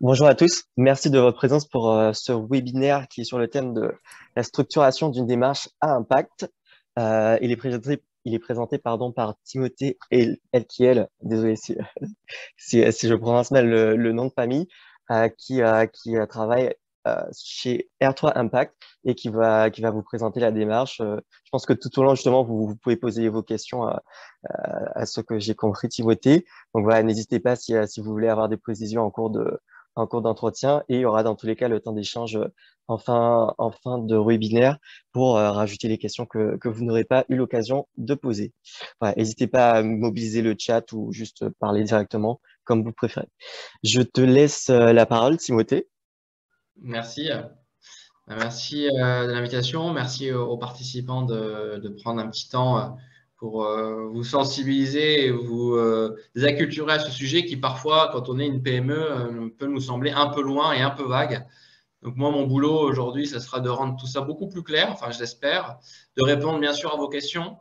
Bonjour à tous, merci de votre présence pour ce webinaire qui est sur le thème de la structuration d'une démarche à impact. Il est présenté par Timothée Elkiel, désolé si je prononce mal le nom de famille, qui travaille chez R3 Impact et qui va vous présenter la démarche. Je pense que tout au long, justement, vous pouvez poser vos questions à ce que j'ai compris, Timothée. Donc voilà, n'hésitez pas si vous voulez avoir des précisions en cours d'entretien, et il y aura dans tous les cas le temps d'échange en fin de webinaire pour rajouter les questions que vous n'aurez pas eu l'occasion de poser. Voilà, n'hésitez pas à mobiliser le chat ou juste parler directement comme vous préférez. Je te laisse la parole, Timothée. Merci. Merci de l'invitation. Merci aux participants de prendre un petit temps pour vous sensibiliser et vous acculturer à ce sujet qui parfois, quand on est une PME, peut nous sembler un peu loin et un peu vague. Donc moi, mon boulot aujourd'hui, ça sera de rendre tout ça beaucoup plus clair, enfin je l'espère, de répondre bien sûr à vos questions.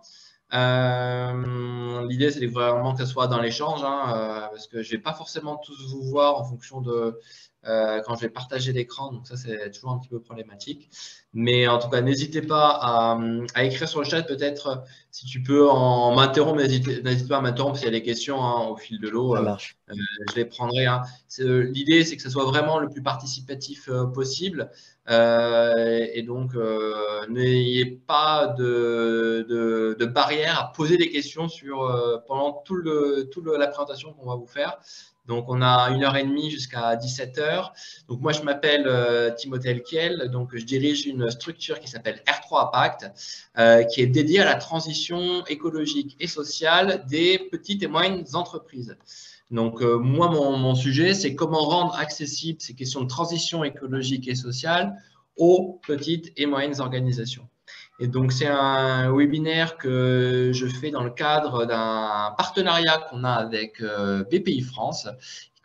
L'idée, c'est vraiment que ça soit dans l'échange, parce que je ne vais pas forcément tous vous voir en fonction de quand je vais partager l'écran, donc ça, c'est toujours un petit peu problématique. Mais en tout cas, n'hésitez pas à écrire sur le chat, peut-être, si tu peux m'interrompre, n'hésite pas à m'interrompre s'il y a des questions au fil de l'eau, Ça marche. je les prendrai. L'idée, c'est que ce soit vraiment le plus participatif possible. Et donc, n'ayez pas de barrière à poser des questions pendant la présentation qu'on va vous faire. Donc, on a 1h30 jusqu'à 17h. Donc, moi, je m'appelle Timothée Elkiel. Donc, je dirige une structure qui s'appelle R3 Impact, qui est dédiée à la transition écologique et sociale des petites et moyennes entreprises. Donc, moi, mon sujet, c'est comment rendre accessibles ces questions de transition écologique et sociale aux petites et moyennes organisations. Et donc, c'est un webinaire que je fais dans le cadre d'un partenariat qu'on a avec BPI France,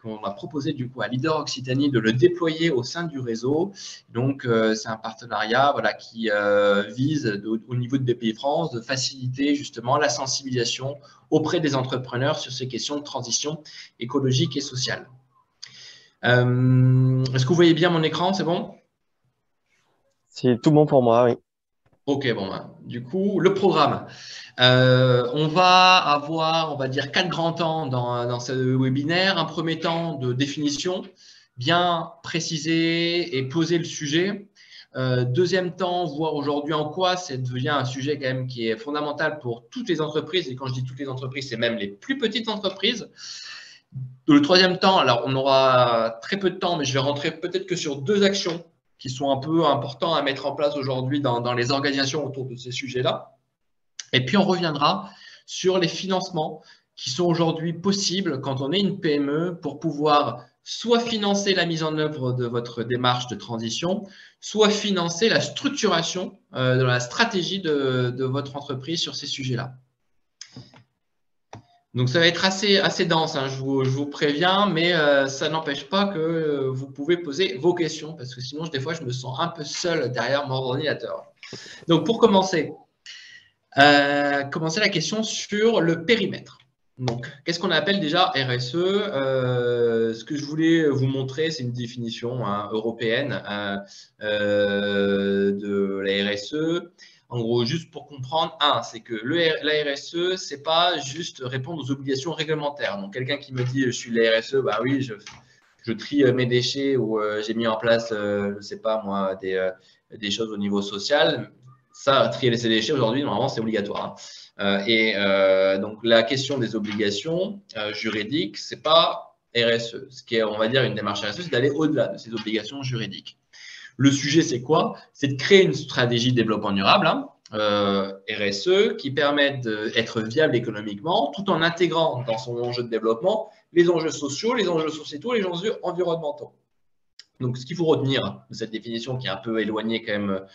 qu'on a proposé du coup à Leader Occitanie de le déployer au sein du réseau. Donc, c'est un partenariat qui vise au niveau de BPI France de faciliter justement la sensibilisation auprès des entrepreneurs sur ces questions de transition écologique et sociale. Est-ce que vous voyez bien mon écran? C'est bon? C'est tout bon pour moi, oui. Ok, bon, du coup, le programme. On va avoir, on va dire, 4 grands temps dans ce webinaire. Un premier temps de définition, bien préciser et poser le sujet. Deuxième temps, voir aujourd'hui en quoi ça devient un sujet quand même qui est fondamental pour toutes les entreprises. Et quand je dis toutes les entreprises, c'est même les plus petites entreprises. Le troisième temps, alors on aura très peu de temps, mais je vais rentrer peut-être que sur 2 actions qui sont un peu importants à mettre en place aujourd'hui dans les organisations autour de ces sujets-là. Et puis, on reviendra sur les financements qui sont aujourd'hui possibles quand on est une PME pour pouvoir soit financer la mise en œuvre de votre démarche de transition, soit financer la structuration de la stratégie de votre entreprise sur ces sujets-là. Donc, ça va être assez dense, je vous préviens, mais ça n'empêche pas que vous pouvez poser vos questions, parce que sinon, des fois, je me sens un peu seul derrière mon ordinateur. Donc, pour commencer la question sur le périmètre. Donc, qu'est-ce qu'on appelle déjà RSE? Ce que je voulais vous montrer, c'est une définition européenne de la RSE. En gros, juste pour comprendre, c'est que la RSE, c'est pas juste répondre aux obligations réglementaires. Donc, quelqu'un qui me dit je suis de la RSE, bah oui, je trie mes déchets ou j'ai mis en place, je ne sais pas moi, des choses au niveau social. Ça, trier ces déchets aujourd'hui, normalement, c'est obligatoire. Donc, la question des obligations juridiques, c'est pas RSE. Ce qui est, on va dire, une démarche RSE, c'est d'aller au-delà de ces obligations juridiques. Le sujet, c'est quoi? C'est de créer une stratégie de développement durable, RSE, qui permette d'être viable économiquement, tout en intégrant dans son enjeu de développement les enjeux sociaux, les enjeux sociétaux, les enjeux environnementaux. Donc, ce qu'il faut retenir de cette définition qui est un peu éloignée quand même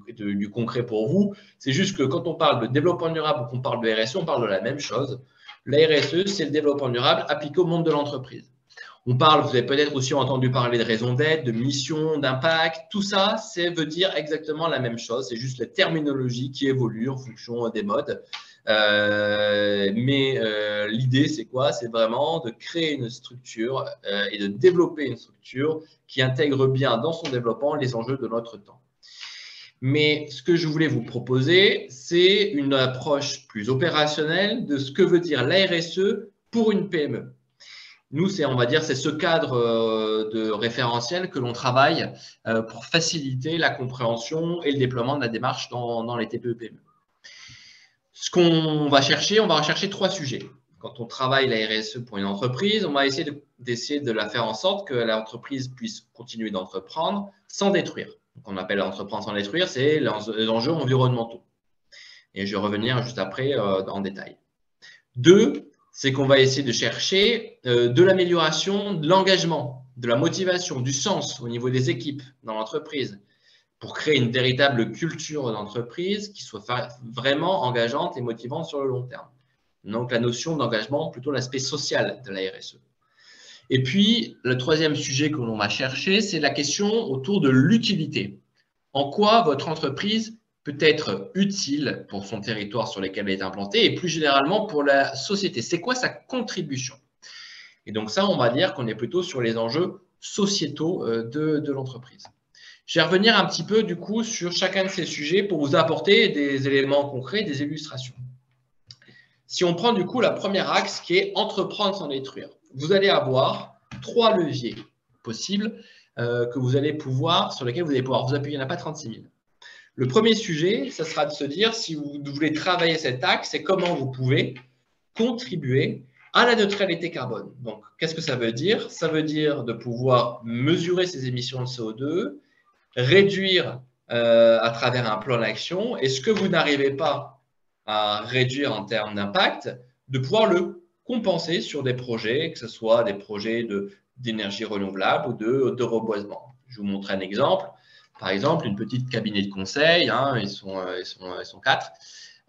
du concret pour vous, c'est juste que quand on parle de développement durable ou qu'on parle de RSE, on parle de la même chose. La RSE, c'est le développement durable appliqué au monde de l'entreprise. On parle, vous avez peut-être aussi entendu parler de raison d'être, de mission, d'impact. Tout ça, ça veut dire exactement la même chose. C'est juste la terminologie qui évolue en fonction des modes. L'idée, c'est quoi? C'est vraiment de créer une structure et de développer une structure qui intègre bien dans son développement les enjeux de notre temps. Mais ce que je voulais vous proposer, c'est une approche plus opérationnelle de ce que veut dire la RSE pour une PME. Nous, on va dire, c'est ce cadre de référentiel que l'on travaille pour faciliter la compréhension et le déploiement de la démarche dans les TPE-PME. Ce qu'on va rechercher 3 sujets. Quand on travaille la RSE pour une entreprise, on va essayer de la faire en sorte que l'entreprise puisse continuer d'entreprendre sans détruire. Donc, on appelle entreprendre sans détruire, c'est les enjeux environnementaux. Et je vais revenir juste après en détail. 2, c'est qu'on va essayer de chercher de l'amélioration de l'engagement, de la motivation, du sens au niveau des équipes dans l'entreprise pour créer une véritable culture d'entreprise qui soit vraiment engageante et motivante sur le long terme. Donc, la notion d'engagement, plutôt l'aspect social de la RSE. Et puis, le 3e sujet que l'on va chercher, c'est la question autour de l'utilité. En quoi votre entreprise peut être utile pour son territoire sur lequel elle est implantée et plus généralement pour la société. C'est quoi sa contribution? Et donc ça, on va dire qu'on est plutôt sur les enjeux sociétaux de l'entreprise. Je vais revenir un petit peu du coup sur chacun de ces sujets pour vous apporter des éléments concrets, des illustrations. Si on prend du coup la première axe qui est entreprendre sans détruire, vous allez avoir 3 leviers possibles sur lesquels vous allez pouvoir vous appuyer. Il n'y en a pas 36 000. Le premier sujet, ça sera de se dire, si vous voulez travailler cet axe, c'est comment vous pouvez contribuer à la neutralité carbone. Donc, qu'est-ce que ça veut dire? Ça veut dire de pouvoir mesurer ses émissions de CO2, réduire à travers un plan d'action, et ce que vous n'arrivez pas à réduire en termes d'impact, de pouvoir le compenser sur des projets, que ce soit des projets d'énergie renouvelable ou de reboisement. Je vous montre un exemple. Par exemple, une petite cabinet de conseil, ils sont 4.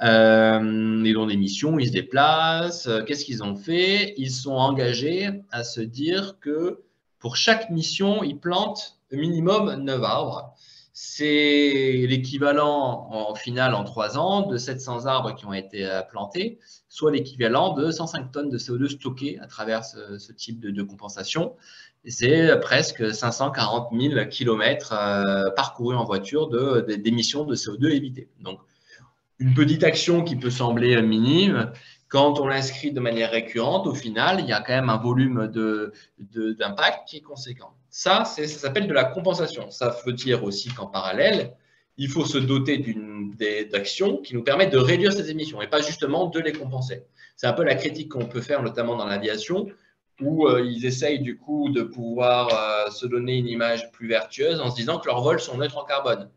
Ils ont des missions, ils se déplacent. Qu'est-ce qu'ils ont fait? Ils sont engagés à se dire que pour chaque mission, ils plantent au minimum 9 arbres. C'est l'équivalent en final en 3 ans de 700 arbres qui ont été plantés, soit l'équivalent de 105 tonnes de CO2 stockées à travers ce type de compensation. C'est presque 540 000 kilomètres parcourus en voiture d'émissions de CO2 évitées. Donc, une petite action qui peut sembler minime, quand on l'inscrit de manière récurrente, au final, il y a quand même un volume d'impact qui est conséquent. Ça s'appelle de la compensation. Ça veut dire aussi qu'en parallèle, il faut se doter d'actions qui nous permettent de réduire ces émissions et pas justement de les compenser. C'est un peu la critique qu'on peut faire, notamment dans l'aviation, où ils essayent du coup de pouvoir se donner une image plus vertueuse en se disant que leurs vols sont neutres en carbone.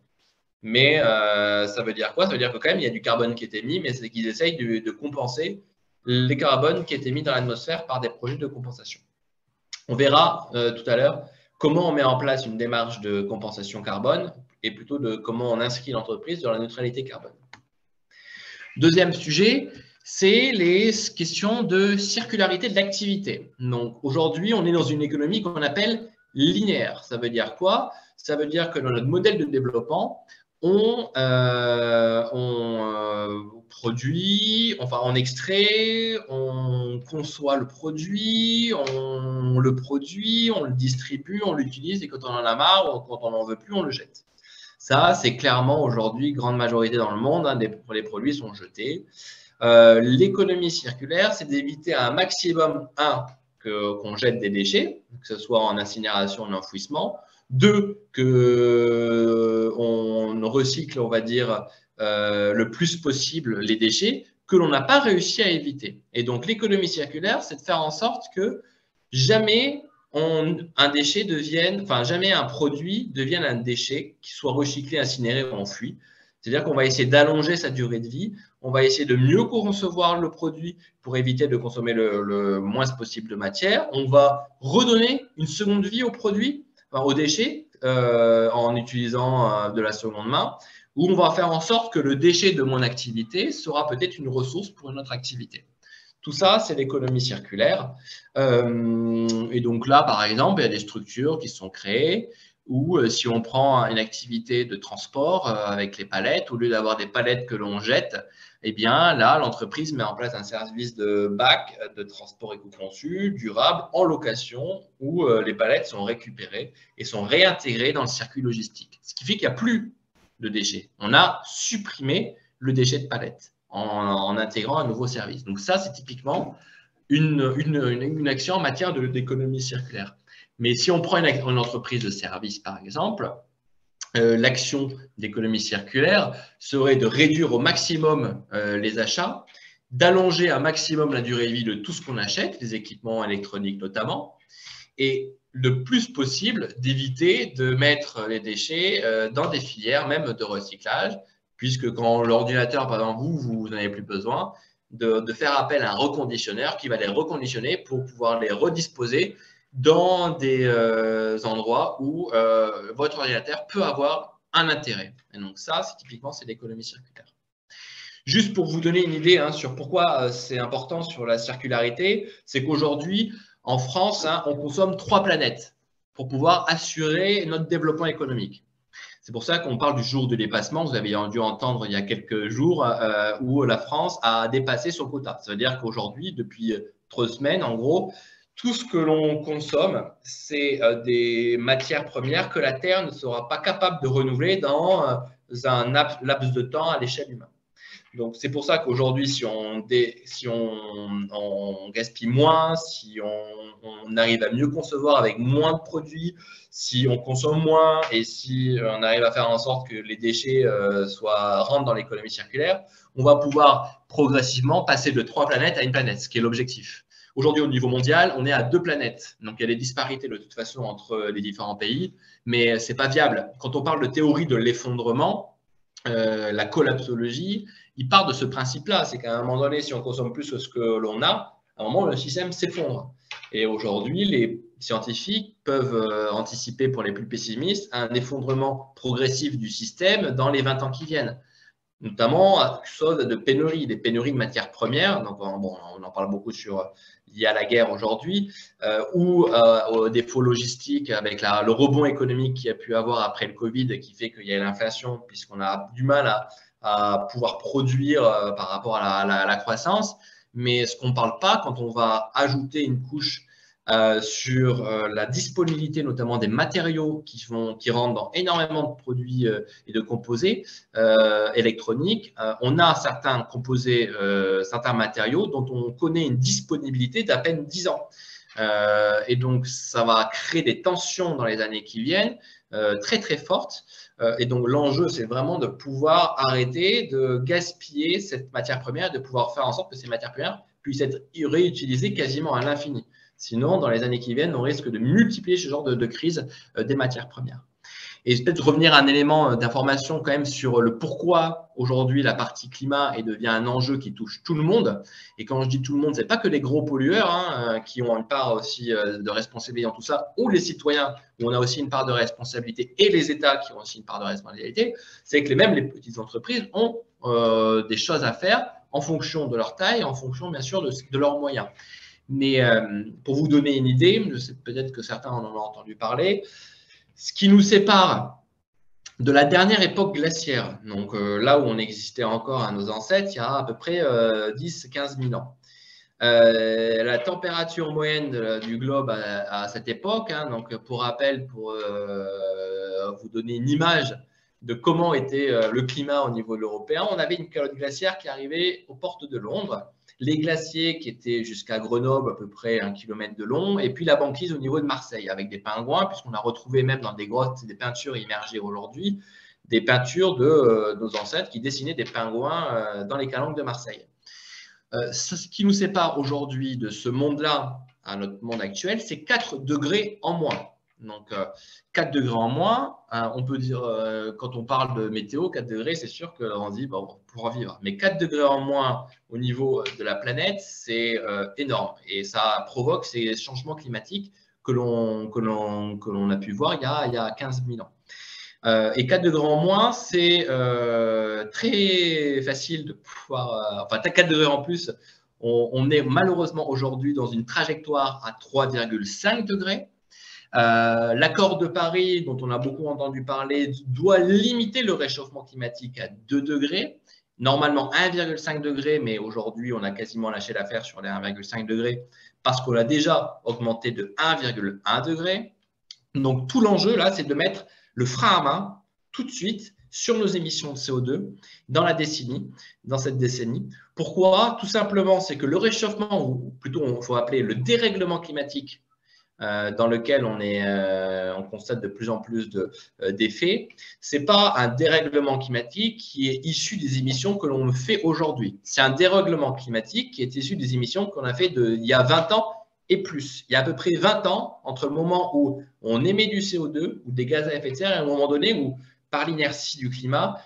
Mais ça veut dire quoi? Ça veut dire que quand même, il y a du carbone qui est émis, mais c'est qu'ils essayent de compenser les carbones qui est émis dans l'atmosphère par des projets de compensation. On verra tout à l'heure comment on met en place une démarche de compensation carbone et plutôt de comment on inscrit l'entreprise dans la neutralité carbone. Deuxième sujet, c'est les questions de circularité de l'activité. Donc aujourd'hui, on est dans une économie qu'on appelle linéaire. Ça veut dire quoi? Ça veut dire que dans notre modèle de développement, on produit, enfin on extrait, on conçoit le produit, on le distribue, on l'utilise et quand on en a marre ou quand on n'en veut plus, on le jette. Ça, c'est clairement aujourd'hui, grande majorité dans le monde, les produits sont jetés. L'économie circulaire, c'est d'éviter un maximum, qu'on jette des déchets, que ce soit en incinération ou en enfouissement. 2, qu'on recycle, on va dire, le plus possible les déchets que l'on n'a pas réussi à éviter. Et donc, l'économie circulaire, c'est de faire en sorte que jamais jamais un produit devienne un déchet qui soit recyclé, incinéré ou enfoui. C'est-à-dire qu'on va essayer d'allonger sa durée de vie, on va essayer de mieux concevoir le produit pour éviter de consommer le moins possible de matière, on va redonner une seconde vie au produit, aux déchets, en utilisant de la seconde main, ou on va faire en sorte que le déchet de mon activité sera peut-être une ressource pour une autre activité. Tout ça, c'est l'économie circulaire. Et donc là, par exemple, il y a des structures qui sont créées Ou si on prend une activité de transport avec les palettes, au lieu d'avoir des palettes que l'on jette, eh bien là, l'entreprise met en place un service de bac de transport éco-conçu, durable, en location, où les palettes sont récupérées et sont réintégrées dans le circuit logistique. Ce qui fait qu'il n'y a plus de déchets. On a supprimé le déchet de palette en intégrant un nouveau service. Donc ça, c'est typiquement une action en matière d'économie circulaire. Mais si on prend une entreprise de service, par exemple, l'action d'économie circulaire serait de réduire au maximum les achats, d'allonger un maximum la durée de vie de tout ce qu'on achète, les équipements électroniques notamment, et le plus possible d'éviter de mettre les déchets dans des filières même de recyclage, puisque quand l'ordinateur, par exemple, vous n'en avez plus besoin, de faire appel à un reconditionneur qui va les reconditionner pour pouvoir les redisposer dans des endroits où votre ordinateur peut avoir un intérêt. Et donc ça, typiquement, c'est l'économie circulaire. Juste pour vous donner une idée sur pourquoi c'est important sur la circularité, c'est qu'aujourd'hui, en France, on consomme 3 planètes pour pouvoir assurer notre développement économique. C'est pour ça qu'on parle du jour de dépassement. Vous avez dû entendre il y a quelques jours où la France a dépassé son quota. Ça veut dire qu'aujourd'hui, depuis 3 semaines, en gros, tout ce que l'on consomme, c'est des matières premières que la Terre ne sera pas capable de renouveler dans un laps de temps à l'échelle humaine. Donc, c'est pour ça qu'aujourd'hui, si on gaspille moins, si on arrive à mieux concevoir avec moins de produits, si on consomme moins et si on arrive à faire en sorte que les déchets rentrent dans l'économie circulaire, on va pouvoir progressivement passer de 3 planètes à une planète, ce qui est l'objectif. Aujourd'hui, au niveau mondial, on est à 2 planètes. Donc, il y a des disparités de toute façon entre les différents pays, mais ce n'est pas viable. Quand on parle de théorie de l'effondrement, la collapsologie, il part de ce principe-là. C'est qu'à un moment donné, si on consomme plus que ce que l'on a, à un moment, le système s'effondre. Et aujourd'hui, les scientifiques peuvent anticiper, pour les plus pessimistes, un effondrement progressif du système dans les 20 ans qui viennent. Notamment à cause de pénuries, des pénuries de matières premières. Donc, bon, on en parle beaucoup lié à la guerre aujourd'hui, ou aux défauts logistiques avec le rebond économique qu'il y a pu avoir après le Covid, qui fait qu'il y a l'inflation, puisqu'on a du mal à pouvoir produire par rapport à la croissance. Mais ce qu'on ne parle pas, quand on va ajouter une couche sur la disponibilité notamment des matériaux qui rentrent dans énormément de produits et de composés électroniques. On a certains composés, certains matériaux dont on connaît une disponibilité d'à peine 10 ans. Et donc, ça va créer des tensions dans les années qui viennent, très, très fortes. Et donc, l'enjeu, c'est vraiment de pouvoir arrêter de gaspiller cette matière première, de pouvoir faire en sorte que ces matières premières puissent être réutilisées quasiment à l'infini. Sinon, dans les années qui viennent, on risque de multiplier ce genre de crise des matières premières. Et peut-être revenir à un élément d'information quand même sur le pourquoi aujourd'hui la partie climat devient un enjeu qui touche tout le monde. Et quand je dis tout le monde, ce n'est pas que les gros pollueurs qui ont une part aussi de responsabilité dans tout ça, ou les citoyens où on a aussi une part de responsabilité, et les États qui ont aussi une part de responsabilité. C'est que même les petites entreprises ont des choses à faire en fonction de leur taille, en fonction bien sûr de leurs moyens. Mais pour vous donner une idée, je sais peut-être que certains en ont entendu parler, ce qui nous sépare de la dernière époque glaciaire, donc là où on existait encore à nos ancêtres, il y a à peu près 10-15 000 ans. La température moyenne du globe à cette époque, donc pour rappel, pour vous donner une image de comment était le climat au niveau de l'européen, on avait une calotte glaciaire qui arrivait aux portes de Londres, les glaciers qui étaient jusqu'à Grenoble, à peu près 1 km de long, et puis la banquise au niveau de Marseille, avec des pingouins, puisqu'on a retrouvé même dans des grottes des peintures immergées aujourd'hui, des peintures de nos ancêtres qui dessinaient des pingouins dans les calanques de Marseille. Ce qui nous sépare aujourd'hui de ce monde-là à notre monde actuel, c'est 4 degrés en moins. Donc, 4 degrés en moins, on peut dire, quand on parle de météo, 4 degrés, c'est sûr qu'on se dit, bon, on pourra vivre. Mais 4 degrés en moins au niveau de la planète, c'est énorme. Et ça provoque ces changements climatiques que l'on a pu voir il y a 15 000 ans. Et 4 degrés en moins, c'est très facile de pouvoir… enfin, 4 degrés en plus, on est malheureusement aujourd'hui dans une trajectoire à 3,5 degrés. L'accord de Paris, dont on a beaucoup entendu parler, doit limiter le réchauffement climatique à 2 degrés. Normalement 1,5 degré, mais aujourd'hui, on a quasiment lâché l'affaire sur les 1,5 degrés parce qu'on a déjà augmenté de 1,1 degré. Donc, tout l'enjeu, là, c'est de mettre le frein à main tout de suite sur nos émissions de CO2 dans cette décennie. Pourquoi? Tout simplement, c'est que le réchauffement, ou plutôt, il faut appeler le dérèglement climatique, dans lequel on constate de plus en plus d'effets, ce n'est pas un dérèglement climatique qui est issu des émissions que l'on fait aujourd'hui. C'est un dérèglement climatique qui est issu des émissions qu'on a fait il y a 20 ans et plus. Il y a à peu près 20 ans entre le moment où on émet du CO2 ou des gaz à effet de serre et un moment donné où, par l'inertie du climat,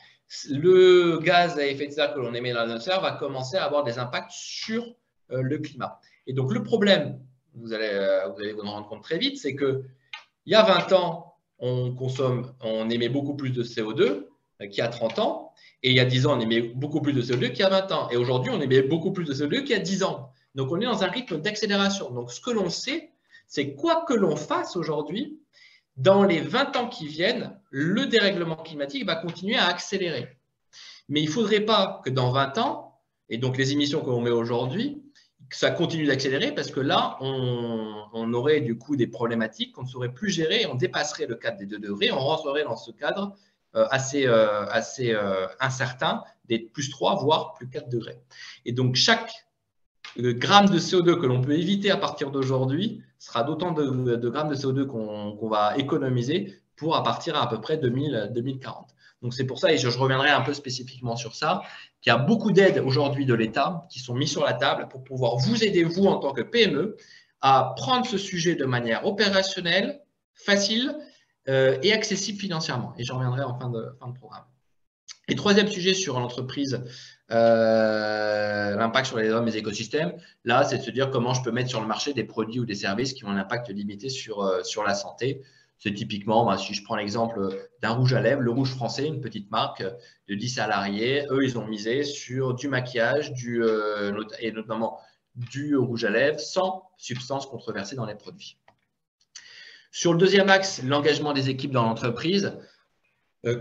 le gaz à effet de serre que l'on émet dans l'atmosphère va commencer à avoir des impacts sur le climat. Et donc, le problème, vous allez vous en rendre compte très vite, c'est qu'il y a 20 ans, on émet beaucoup plus de CO2 qu'il y a 30 ans, et il y a 10 ans, on émet beaucoup plus de CO2 qu'il y a 20 ans. Et aujourd'hui, on émet beaucoup plus de CO2 qu'il y a 10 ans. Donc, on est dans un rythme d'accélération. Donc, ce que l'on sait, c'est quoi que l'on fasse aujourd'hui, dans les 20 ans qui viennent, le dérèglement climatique va continuer à accélérer. Mais il ne faudrait pas que dans 20 ans, et donc les émissions que l'on met aujourd'hui, que ça continue d'accélérer parce que là, on aurait du coup des problématiques qu'on ne saurait plus gérer, on dépasserait le cadre des 2 degrés, on rentrerait dans ce cadre assez incertain des plus 3, voire plus 4 degrés. Et donc, chaque gramme de CO2 que l'on peut éviter à partir d'aujourd'hui sera d'autant de grammes de CO2 qu'on va économiser pour à partir à peu près 2040. Donc, c'est pour ça, et je reviendrai un peu spécifiquement sur ça, qu'il y a beaucoup d'aides aujourd'hui de l'État qui sont mises sur la table pour pouvoir vous aider, vous, en tant que PME, à prendre ce sujet de manière opérationnelle, facile et accessible financièrement. Et j'en reviendrai en fin de programme. Et troisième sujet sur l'entreprise, l'impact sur les hommes et les écosystèmes, là, c'est de se dire comment je peux mettre sur le marché des produits ou des services qui ont un impact limité sur la santé. C'est typiquement, si je prends l'exemple d'un rouge à lèvres, le Rouge Français, une petite marque de 10 salariés, eux, ils ont misé sur du maquillage et notamment du rouge à lèvres sans substances controversées dans les produits. Sur le deuxième axe, l'engagement des équipes dans l'entreprise.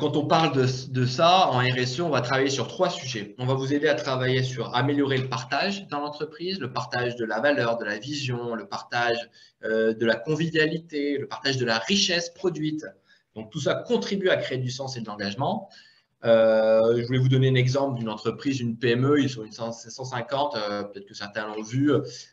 Quand on parle de ça, en RSE, on va travailler sur 3 sujets. On va vous aider à travailler sur améliorer le partage dans l'entreprise, le partage de la valeur, de la vision, le partage de la convivialité, le partage de la richesse produite. Donc, tout ça contribue à créer du sens et de l'engagement. Je voulais vous donner un exemple d'une entreprise, une PME, ils sont 150, peut-être que certains l'ont vu,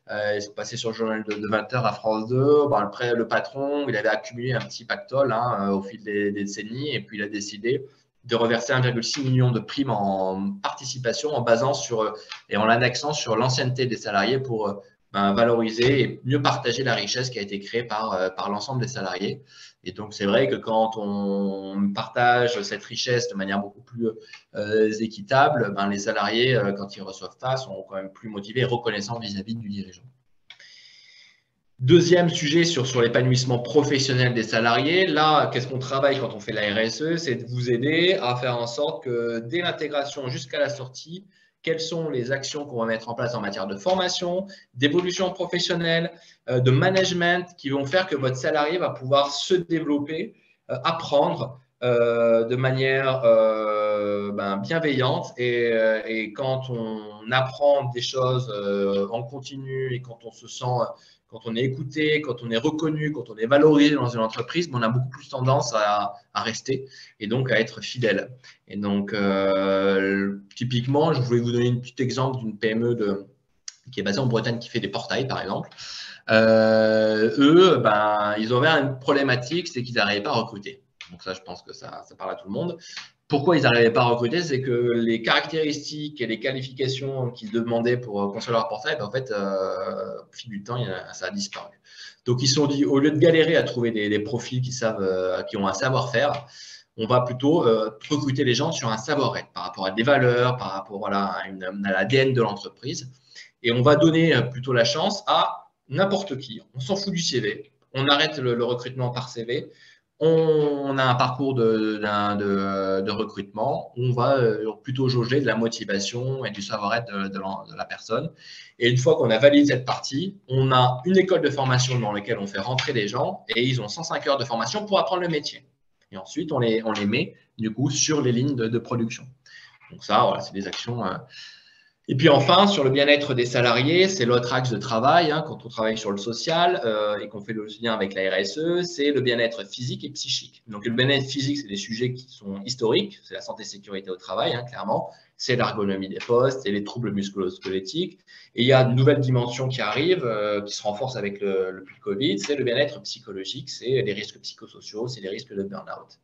ils sont passés sur le journal de 20h à France 2, le patron, il avait accumulé un petit pactole au fil des décennies et puis il a décidé de reverser 1,6 million de primes en participation en basant et en l'annexant sur l'ancienneté des salariés pour valoriser et mieux partager la richesse qui a été créée par l'ensemble des salariés. Et donc, c'est vrai que quand on partage cette richesse de manière beaucoup plus équitable, les salariés, quand ils reçoivent ça, sont quand même plus motivés et reconnaissants vis-à-vis du dirigeant. Deuxième sujet sur l'épanouissement professionnel des salariés. Là, qu'est-ce qu'on travaille quand on fait la RSE? C'est de vous aider à faire en sorte que dès l'intégration jusqu'à la sortie, quelles sont les actions qu'on va mettre en place en matière de formation, d'évolution professionnelle, de management qui vont faire que votre salarié va pouvoir se développer, apprendre de manière bienveillante. Et quand on apprend des choses en continu et quand on se sent, quand on est écouté, quand on est reconnu, quand on est valorisé dans une entreprise, on a beaucoup plus tendance à rester et donc à être fidèle. Et donc, typiquement, je voulais vous donner un petit exemple d'une PME qui est basée en Bretagne qui fait des portails, par exemple. Eux, ils avaient une problématique, c'est qu'ils n'arrivaient pas à recruter. Donc ça, je pense que ça parle à tout le monde. Pourquoi ils n'arrivaient pas à recruter? C'est que les caractéristiques et les qualifications qu'ils demandaient pour construire leur portail, en fait, au fil du temps, ça a disparu. Donc, ils se sont dit, au lieu de galérer à trouver des profils qui ont un savoir-faire, on va plutôt recruter les gens sur un savoir-être par rapport à des valeurs, par rapport à l'ADN de l'entreprise. Et on va donner plutôt la chance à n'importe qui. On s'en fout du CV. On arrête le recrutement par CV. on a un parcours de recrutement où on va plutôt jauger de la motivation et du savoir-être de la personne. Et une fois qu'on a validé cette partie, on a une école de formation dans laquelle on fait rentrer les gens et ils ont 105 heures de formation pour apprendre le métier. Et ensuite, on les met du coup sur les lignes de production. Donc ça, voilà, c'est des actions. Et puis enfin, sur le bien-être des salariés, c'est l'autre axe de travail. Quand on travaille sur le social et qu'on fait le lien avec la RSE, c'est le bien-être physique et psychique. Donc le bien-être physique, c'est des sujets qui sont historiques, c'est la santé et sécurité au travail, clairement. C'est l'ergonomie des postes, c'est les troubles musculo-squelettiques. Et il y a une nouvelle dimension qui arrive, qui se renforce avec le Covid, c'est le bien-être psychologique, c'est les risques psychosociaux, c'est les risques de burn-out.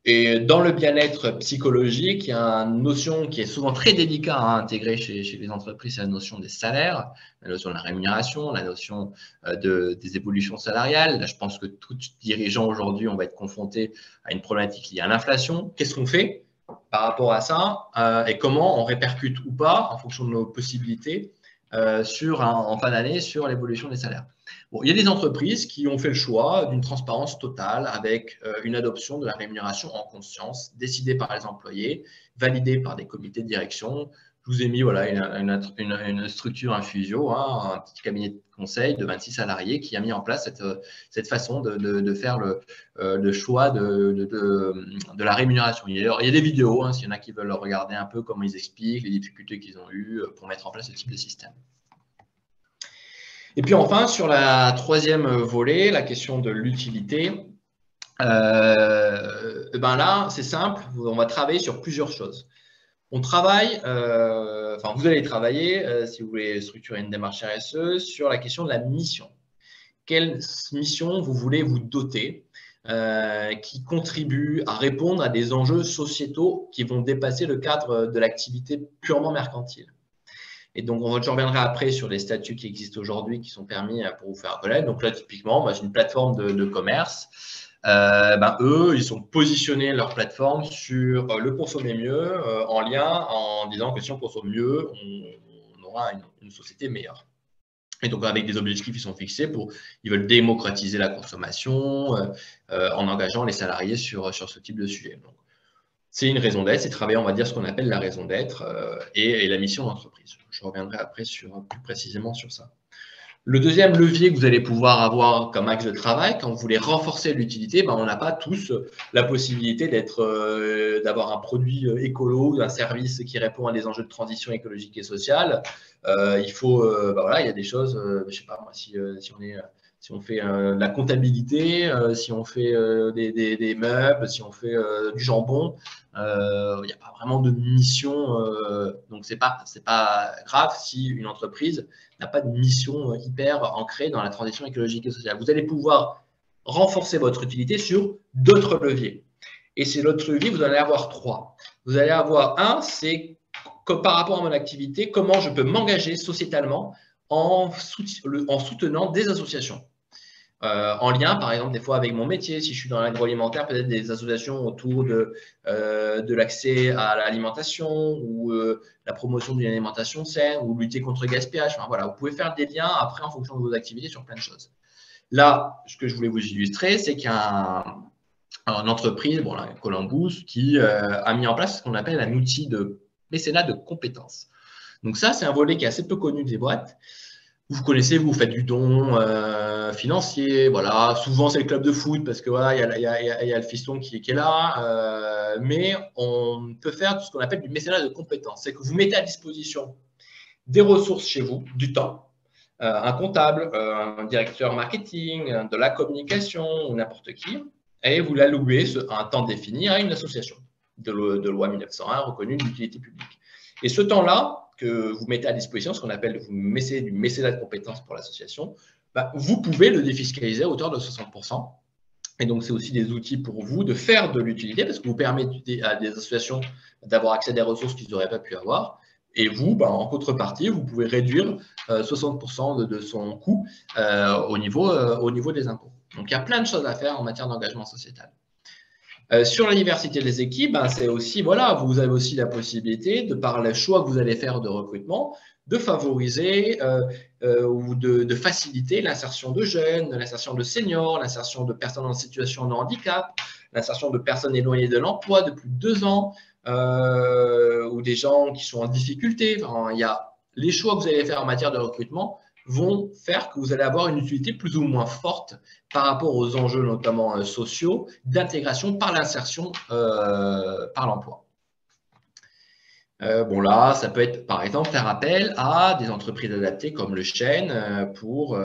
Et dans le bien-être psychologique, il y a une notion qui est souvent très délicate à intégrer chez les entreprises, c'est la notion des salaires, la notion de la rémunération, la notion des évolutions salariales. Là, je pense que tout dirigeant aujourd'hui, on va être confronté à une problématique liée à l'inflation. Qu'est-ce qu'on fait par rapport à ça et comment on répercute ou pas, en fonction de nos possibilités, en fin d'année sur l'évolution des salaires. Bon, il y a des entreprises qui ont fait le choix d'une transparence totale avec une adoption de la rémunération en conscience, décidée par les employés, validée par des comités de direction. Je vous ai mis voilà, une structure Infusio, un petit cabinet de conseil de 26 salariés qui a mis en place cette façon de faire le choix de la rémunération. Il y a des vidéos, s'il y en a qui veulent regarder un peu comment ils expliquent les difficultés qu'ils ont eues pour mettre en place ce type de système. Et puis enfin, sur la troisième volet, la question de l'utilité, là, c'est simple, on va travailler sur plusieurs choses. On travaille, vous allez travailler, si vous voulez structurer une démarche RSE, sur la question de la mission. Quelle mission vous voulez vous doter qui contribue à répondre à des enjeux sociétaux qui vont dépasser le cadre de l'activité purement mercantile. Et donc, je reviendrai après sur les statuts qui existent aujourd'hui qui sont permis pour vous faire connaître. Donc là, typiquement, c'est une plateforme de commerce. Eux, ils ont positionné leur plateforme sur le consommer mieux en lien en disant que si on consomme mieux, on aura une société meilleure. Et donc, avec des objectifs qui sont fixés ils veulent démocratiser la consommation en engageant les salariés sur ce type de sujet. Donc, c'est une raison d'être, c'est travailler, on va dire, ce qu'on appelle la raison d'être et la mission d'entreprise. Je reviendrai après plus précisément sur ça. Le deuxième levier que vous allez pouvoir avoir comme axe de travail, quand vous voulez renforcer l'utilité, on n'a pas tous la possibilité d'avoir un produit écolo, d'un service qui répond à des enjeux de transition écologique et sociale. Il y a des choses, je ne sais pas moi, si on fait de la comptabilité, si on fait des meubles, si on fait du jambon, il n'y a pas vraiment de mission. Donc, ce n'est pas grave si une entreprise n'a pas de mission hyper ancrée dans la transition écologique et sociale. Vous allez pouvoir renforcer votre utilité sur d'autres leviers. Et ces autres leviers, vous allez avoir 3. Vous allez avoir un, c'est que par rapport à mon activité, comment je peux m'engager sociétalement en soutenant des associations. En lien, par exemple, des fois avec mon métier, si je suis dans l'agroalimentaire, peut-être des associations autour de l'accès à l'alimentation ou la promotion d'une alimentation saine ou lutter contre le gaspillage. Enfin, voilà, vous pouvez faire des liens après en fonction de vos activités sur plein de choses. Là, ce que je voulais vous illustrer, c'est qu'il y a une entreprise, Columbus, qui a mis en place ce qu'on appelle un outil de mécénat de compétences. Donc ça, c'est un volet qui est assez peu connu des boîtes. Vous connaissez, vous faites du don financier, voilà. Souvent, c'est le club de foot parce que voilà, il y a le fiston qui est là. Mais on peut faire ce qu'on appelle du mécénat de compétences. C'est que vous mettez à disposition des ressources chez vous, du temps, un comptable, un directeur marketing, de la communication ou n'importe qui, et vous l'allouez à un temps défini à une association de loi 1901 reconnue d'utilité publique. Et ce temps-là, que vous mettez à disposition, ce qu'on appelle du mécénat de compétences pour l'association, vous pouvez le défiscaliser à hauteur de 60%. Et donc, c'est aussi des outils pour vous de faire de l'utilité parce que vous permettez à des associations d'avoir accès à des ressources qu'ils n'auraient pas pu avoir. Et vous, en contrepartie, vous pouvez réduire 60% de son coût au niveau des impôts. Donc, il y a plein de choses à faire en matière d'engagement sociétal. Sur la diversité des équipes, c'est aussi, vous avez aussi la possibilité, de par le choix que vous allez faire de recrutement, de favoriser ou de faciliter l'insertion de jeunes, l'insertion de seniors, l'insertion de personnes en situation de handicap, l'insertion de personnes éloignées de l'emploi de plus de 2 ans, ou des gens qui sont en difficulté. Enfin, il y a les choix que vous allez faire en matière de recrutement vont faire que vous allez avoir une utilité plus ou moins forte par rapport aux enjeux notamment sociaux d'intégration par l'insertion par l'emploi. Bon là, ça peut être par exemple faire appel à des entreprises adaptées comme le Chêne pour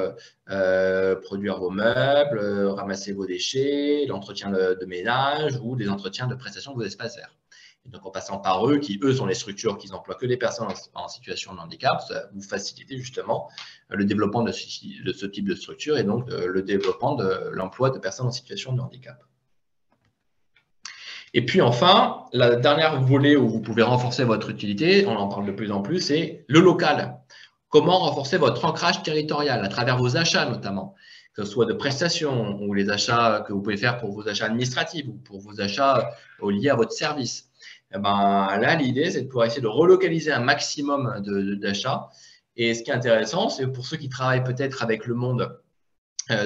produire vos meubles, ramasser vos déchets, l'entretien de ménage ou des entretiens de prestations de vos espaces verts. Et donc en passant par eux, qui eux sont les structures qui n'emploient que des personnes en situation de handicap, ça vous facilitez justement le développement de ce type de structure et donc le développement de l'emploi de personnes en situation de handicap. Et puis enfin, la dernière volet où vous pouvez renforcer votre utilité, on en parle de plus en plus, c'est le local. Comment renforcer votre ancrage territorial à travers vos achats notamment, que ce soit de prestations ou les achats que vous pouvez faire pour vos achats administratifs ou pour vos achats liés à votre service. Et ben, là, l'idée, c'est de pouvoir essayer de relocaliser un maximum d'achats. Et ce qui est intéressant, c'est pour ceux qui travaillent peut-être avec le monde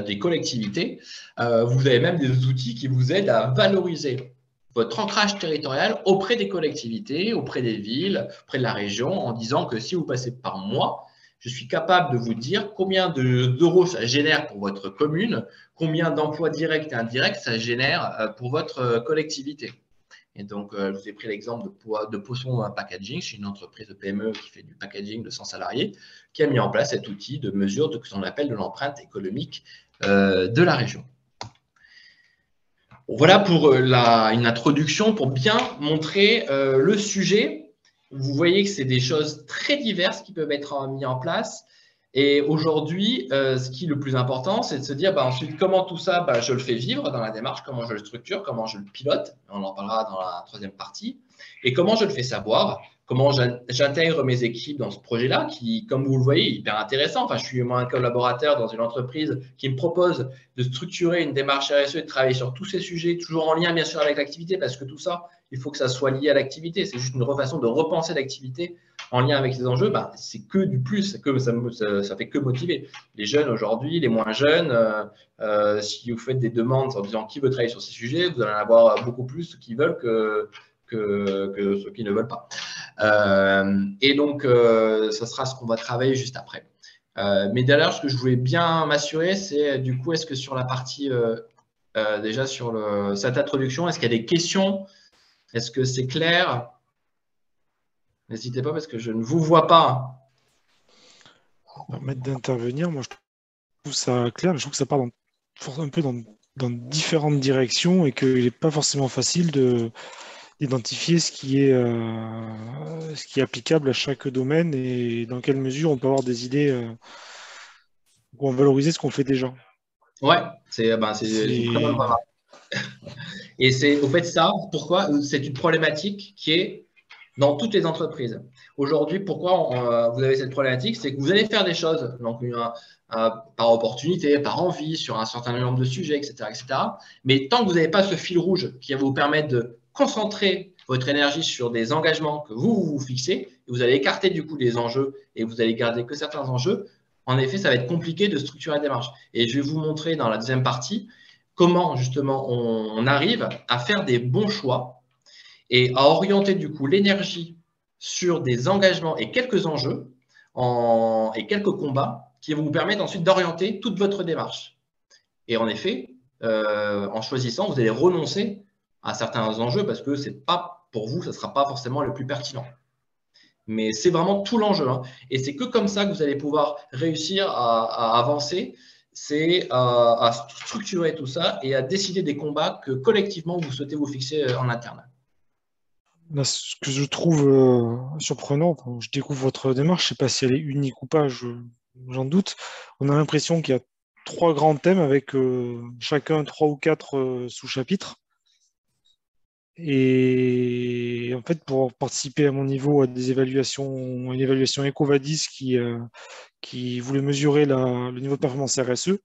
des collectivités, vous avez même des outils qui vous aident à valoriser votre ancrage territorial auprès des collectivités, auprès des villes, auprès de la région, en disant que si vous passez par moi, je suis capable de vous dire combien d'euros ça génère pour votre commune, combien d'emplois directs et indirects ça génère pour votre collectivité. Et donc, je vous ai pris l'exemple de Poisson Packaging, c'est une entreprise de PME qui fait du packaging de 100 salariés, qui a mis en place cet outil de mesure de ce qu'on appelle de l'empreinte économique de la région. Voilà pour une introduction pour bien montrer le sujet. Vous voyez que c'est des choses très diverses qui peuvent être mises en place. Et aujourd'hui, ce qui est le plus important, c'est de se dire ensuite comment tout ça, je le fais vivre dans la démarche, comment je le structure, comment je le pilote. On en parlera dans la troisième partie. Et comment je le fais savoir, comment j'intègre mes équipes dans ce projet-là qui, comme vous le voyez, est hyper intéressant. Enfin, je suis moi un collaborateur dans une entreprise qui me propose de structurer une démarche RSE et de travailler sur tous ces sujets, toujours en lien bien sûr avec l'activité, parce que tout ça, il faut que ça soit lié à l'activité. C'est juste une façon de repenser l'activité en lien avec les enjeux. C'est que du plus, ça fait que motiver. Les jeunes aujourd'hui, les moins jeunes, si vous faites des demandes en disant qui veut travailler sur ces sujets, vous allez en avoir beaucoup plus qui veulent que ceux qui ne veulent pas. Et donc, ça sera ce qu'on va travailler juste après. Mais d'ailleurs, ce que je voulais bien m'assurer, c'est du coup, est-ce que sur la partie, déjà sur cette introduction, est-ce qu'il y a des questions? Est-ce que c'est clair? N'hésitez pas parce que je ne vous vois pas. Permettre d'intervenir, moi je trouve ça clair, mais je trouve que ça part un peu dans différentes directions et qu'il n'est pas forcément facile d'identifier ce qui est applicable à chaque domaine et dans quelle mesure on peut avoir des idées pour valoriser ce qu'on fait déjà. Ouais, c'est une très bonne remarque. Et c'est au fait ça, pourquoi c'est une problématique qui est dans toutes les entreprises. Aujourd'hui, pourquoi vous avez cette problématique? C'est que vous allez faire des choses donc, par opportunité, par envie, sur un certain nombre de sujets, etc. etc. Mais tant que vous n'avez pas ce fil rouge qui va vous permettre de concentrer votre énergie sur des engagements que vous fixez, vous allez écarter du coup des enjeux et vous allez garder que certains enjeux, en effet, ça va être compliqué de structurer la démarche. Et je vais vous montrer dans la deuxième partie comment justement on arrive à faire des bons choix et à orienter du coup l'énergie sur des engagements et quelques enjeux et quelques combats qui vont vous permettre ensuite d'orienter toute votre démarche. Et en effet, en choisissant, vous allez renoncer à certains enjeux parce que c'est pas pour vous, ça ne sera pas forcément le plus pertinent. Mais c'est vraiment tout l'enjeu. Hein. Et c'est que comme ça que vous allez pouvoir réussir à avancer, c'est à structurer tout ça et à décider des combats que collectivement vous souhaitez vous fixer en interne. Là, ce que je trouve surprenant, quand je découvre votre démarche, je ne sais pas si elle est unique ou pas, j'en doute. On a l'impression qu'il y a 3 grands thèmes avec chacun 3 ou 4 sous-chapitres. Et en fait, pour participer à mon niveau à une évaluation EcoVadis qui voulait mesurer le niveau de performance RSE, ce ne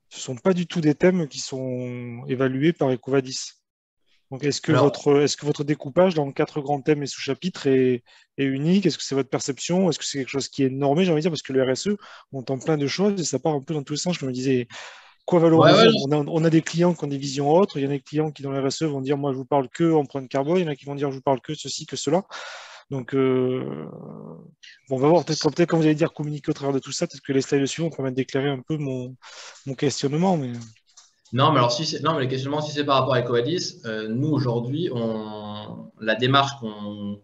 sont pas du tout des thèmes qui sont évalués par EcoVadis. Donc, est-ce que, Alors, votre découpage dans 4 grands thèmes et sous-chapitres est unique? Est-ce que c'est votre perception? Est-ce que c'est quelque chose qui est normé, j'ai envie de dire, parce que le RSE, on entend plein de choses et ça part un peu dans tous les sens. Je me disais, quoi ouais, valoriser? ouais, On a des clients qui ont des visions autres. Il y en a des clients qui, dans le RSE, vont dire, moi, je vous parle que empreinte carbone. Il y en a qui vont dire, je vous parle que ceci, que cela. Donc, bon, on va voir. Peut-être quand vous allez dire communiquer au travers de tout ça, peut-être que les slides suivants vont permettre d'éclairer un peu mon questionnement. Mais... non, mais alors non, mais le questionnement, si c'est par rapport à EcoVadis, nous aujourd'hui, la démarche qu'on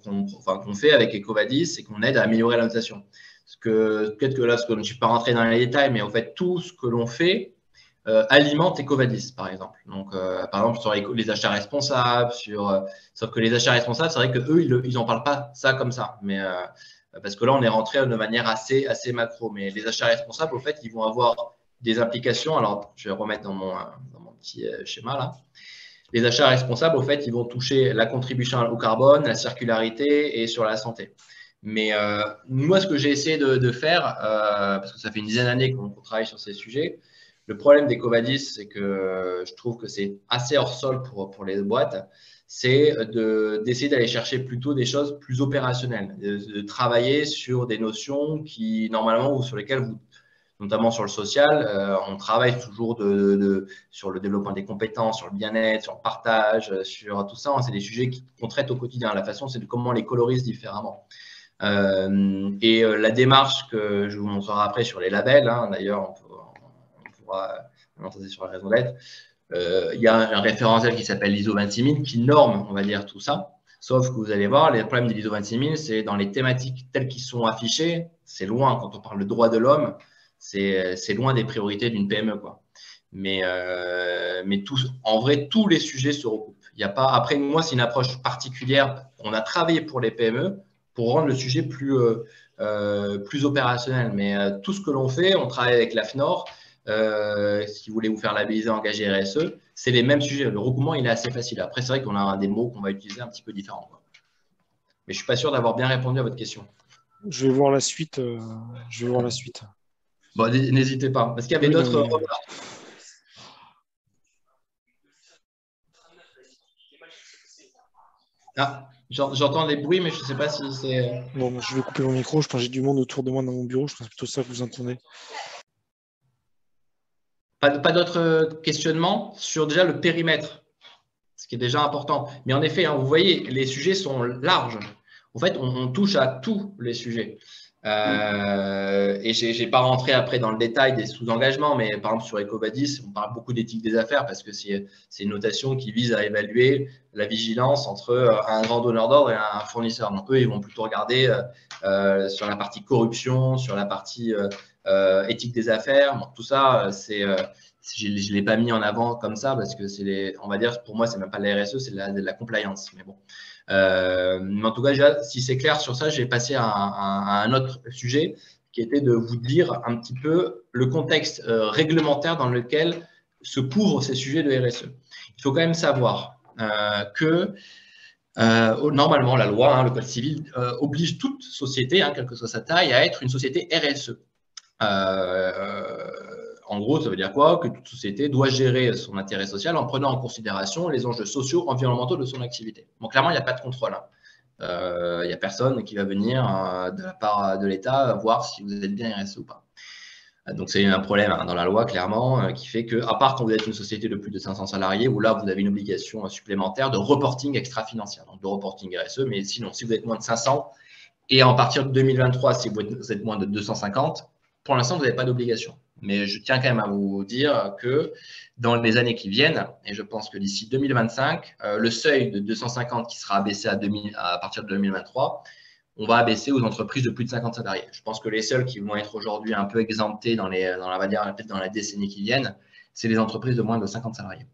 fait avec EcoVadis, c'est qu'on aide à améliorer la notation. Parce que peut-être que là, je ne suis pas rentré dans les détails, mais en fait, tout ce que l'on fait alimente EcoVadis, par exemple. Donc, par exemple, sur les achats responsables, sauf que les achats responsables, c'est vrai qu'eux, ils n'en parlent pas ça comme ça. Mais parce que là, on est rentré de manière assez macro. Mais les achats responsables, au fait, ils vont avoir des implications. Alors, je vais remettre dans mon petit schéma là. Les achats responsables, au fait, ils vont toucher la contribution au carbone, la circularité et sur la santé. Mais moi, ce que j'ai essayé de faire, parce que ça fait une dizaine d'années qu'on travaille sur ces sujets, le problème d'EcoVadis, c'est que je trouve que c'est assez hors sol pour les boîtes, c'est d'essayer d'aller chercher plutôt des choses plus opérationnelles, de travailler sur des notions qui, normalement, ou sur lesquelles vous notamment sur le social, on travaille toujours sur le développement des compétences, sur le bien-être, sur le partage, sur tout ça. C'est des sujets qu'on traite au quotidien. La façon, c'est de comment on les colorise différemment. La démarche que je vous montrerai après sur les labels, hein, d'ailleurs, on pourra montrer sur la raison d'être. Il y a un référentiel qui s'appelle l'ISO 26000 qui norme, on va dire, tout ça. Sauf que vous allez voir, les problèmes de l'ISO 26000, c'est dans les thématiques telles qu'ils sont affichées, c'est loin quand on parle de droits de l'homme, c'est loin des priorités d'une PME, quoi. Mais en vrai, tous les sujets se recoupent. Il y a pas, après, moi, c'est une approche particulière. On a travaillé pour les PME pour rendre le sujet plus opérationnel. Mais tout ce que l'on fait, on travaille avec l'AFNOR. Si vous voulez vous faire labelliser engagé RSE, c'est les mêmes sujets. Le recoupement, il est assez facile. Après, c'est vrai qu'on a des mots qu'on va utiliser un petit peu différents, quoi. Mais je ne suis pas sûr d'avoir bien répondu à votre question. Je vais voir la suite. Je vais voir la suite. Bon, n'hésitez pas. Est-ce qu'il y avait d'autres remarques? Ah, j'entends des bruits, mais je ne sais pas si c'est… Bon, je vais couper mon micro. Je pense que j'ai du monde autour de moi dans mon bureau. Je pense que c'est plutôt ça que vous entendez. Pas d'autres questionnements sur déjà le périmètre, ce qui est déjà important. Mais en effet, hein, vous voyez, les sujets sont larges. En fait, on touche à tous les sujets. Et je n'ai pas rentré après dans le détail des sous-engagements, mais par exemple sur EcoVadis, on parle beaucoup d'éthique des affaires parce que c'est une notation qui vise à évaluer la vigilance entre un grand donneur d'ordre et un fournisseur. Donc eux, ils vont plutôt regarder sur la partie corruption, sur la partie éthique des affaires. Bon, tout ça, je ne l'ai pas mis en avant comme ça parce que on va dire, pour moi, c'est même pas de la RSE, c'est de la compliance. Mais bon. Mais en tout cas, déjà, si c'est clair sur ça, je vais passer à un autre sujet qui était de vous dire un petit peu le contexte réglementaire dans lequel se couvrent ces sujets de RSE. Il faut quand même savoir que normalement, la loi, hein, le code civil, oblige toute société, hein, quelle que soit sa taille, à être une société RSE. En gros, ça veut dire quoi? Que toute société doit gérer son intérêt social en prenant en considération les enjeux sociaux, environnementaux de son activité. Donc, clairement, il n'y a pas de contrôle. Il n'y a personne qui va venir de la part de l'État voir si vous êtes bien RSE ou pas. Donc, c'est un problème dans la loi, clairement, qui fait que, à part quand vous êtes une société de plus de 500 salariés, où là, vous avez une obligation supplémentaire de reporting extra-financier, donc de reporting RSE. Mais sinon, si vous êtes moins de 500, et à partir de 2023, si vous êtes moins de 250, pour l'instant, vous n'avez pas d'obligation. Mais je tiens quand même à vous dire que dans les années qui viennent, et je pense que d'ici 2025, le seuil de 250 qui sera abaissé à partir de 2023, on va abaisser aux entreprises de plus de 50 salariés. Je pense que les seuls qui vont être aujourd'hui un peu exemptés dans la décennie qui viennent, c'est les entreprises de moins de 50 salariés.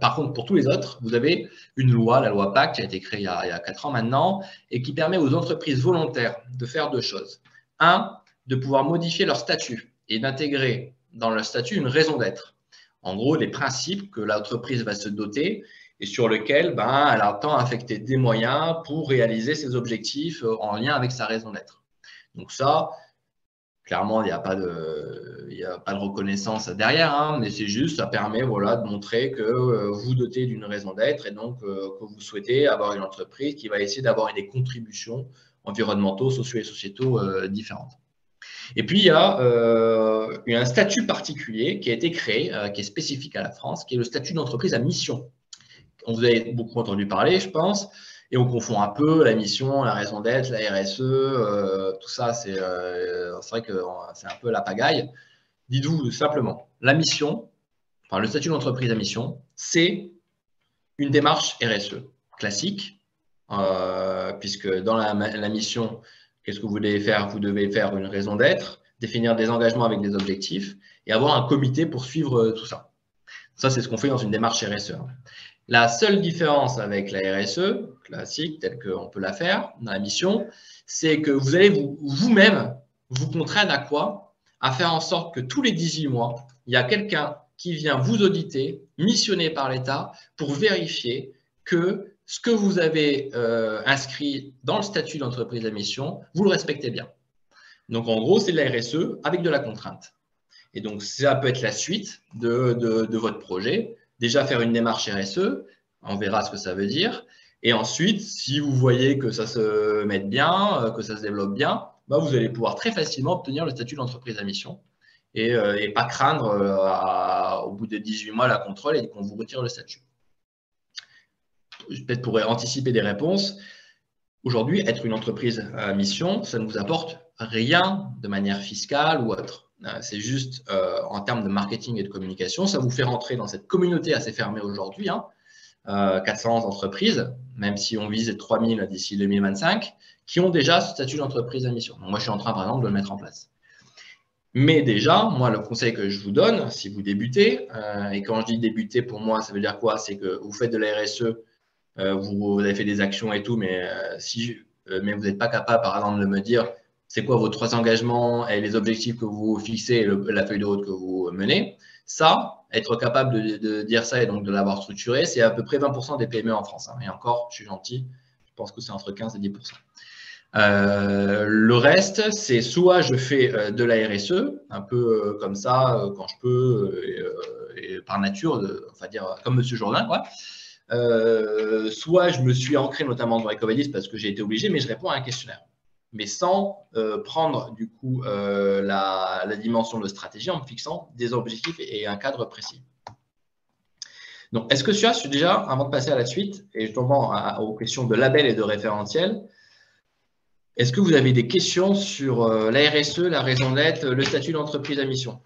Par contre, pour tous les autres, vous avez une loi, la loi PAC, qui a été créée il y a 4 ans maintenant, et qui permet aux entreprises volontaires de faire 2 choses. 1, de pouvoir modifier leur statut et d'intégrer dans leur statut une raison d'être. En gros, les principes que l'entreprise va se doter et sur lesquels elle entend affecter des moyens pour réaliser ses objectifs en lien avec sa raison d'être. Donc ça, Clairement, il n'y a pas de reconnaissance derrière, hein, mais c'est juste, ça permet voilà, de montrer que vous dotez d'une raison d'être et donc que vous souhaitez avoir une entreprise qui va essayer d'avoir des contributions environnementaux, sociaux et sociétaux différentes. Et puis, il y a un statut particulier qui a été créé, qui est spécifique à la France, qui est le statut d'entreprise à mission. On vous avez beaucoup entendu parler, je pense, et on confond un peu la mission, la raison d'être, la RSE, tout ça, c'est vrai que c'est un peu la pagaille. Dites-vous simplement, la mission, enfin le statut d'entreprise à mission, c'est une démarche RSE classique, puisque dans la mission, qu'est-ce que vous devez faire? Vous devez faire une raison d'être, définir des engagements avec des objectifs et avoir un comité pour suivre tout ça. Ça, c'est ce qu'on fait dans une démarche RSE. La seule différence avec la RSE classique, telle qu'on peut la faire dans la mission, c'est que vous allez vous-même vous contraindre à quoi? À faire en sorte que tous les 18 mois, il y a quelqu'un qui vient vous auditer, missionné par l'État, pour vérifier que ce que vous avez inscrit dans le statut d'entreprise à mission, vous le respectez bien. Donc, en gros, c'est de la RSE avec de la contrainte. Et donc, ça peut être la suite de votre projet. Déjà, faire une démarche RSE, on verra ce que ça veut dire. Et ensuite, si vous voyez que ça se met bien, que ça se développe bien, bah, vous allez pouvoir très facilement obtenir le statut d'entreprise à mission et pas craindre au bout de 18 mois la contrôle et qu'on vous retire le statut. Peut-être pour anticiper des réponses, aujourd'hui, être une entreprise à mission, ça ne vous apporte rien de manière fiscale ou autre. C'est juste en termes de marketing et de communication, ça vous fait rentrer dans cette communauté assez fermée aujourd'hui, 400 entreprises, même si on vise 3000 d'ici 2025, qui ont déjà ce statut d'entreprise à mission. Donc moi, je suis en train, par exemple, de le mettre en place. Mais déjà, moi, le conseil que je vous donne, si vous débutez, et quand je dis débuter, pour moi, ça veut dire quoi? C'est que vous faites de la RSE, vous avez fait des actions et tout, mais, mais vous n'êtes pas capable, par exemple, de me dire c'est quoi vos 3 engagements et les objectifs que vous fixez et la feuille de route que vous menez. Ça, être capable de dire ça et donc de l'avoir structuré, c'est à peu près 20% des PME en France. Et encore, je suis gentil, je pense que c'est entre 15 et 10%. Le reste, c'est soit je fais de la RSE, un peu comme ça, quand je peux, et par nature, enfin dire comme Monsieur Jourdain, quoi. Soit je me suis ancré notamment dans Ecovadis parce que j'ai été obligé, mais je réponds à un questionnaire. Mais sans prendre du coup la dimension de stratégie en me fixant des objectifs et un cadre précis. Donc, est-ce que je suis déjà, avant de passer à la suite, et justement aux questions de label et de référentiel, est-ce que vous avez des questions sur la RSE, la raison d'être, le statut d'entreprise à mission?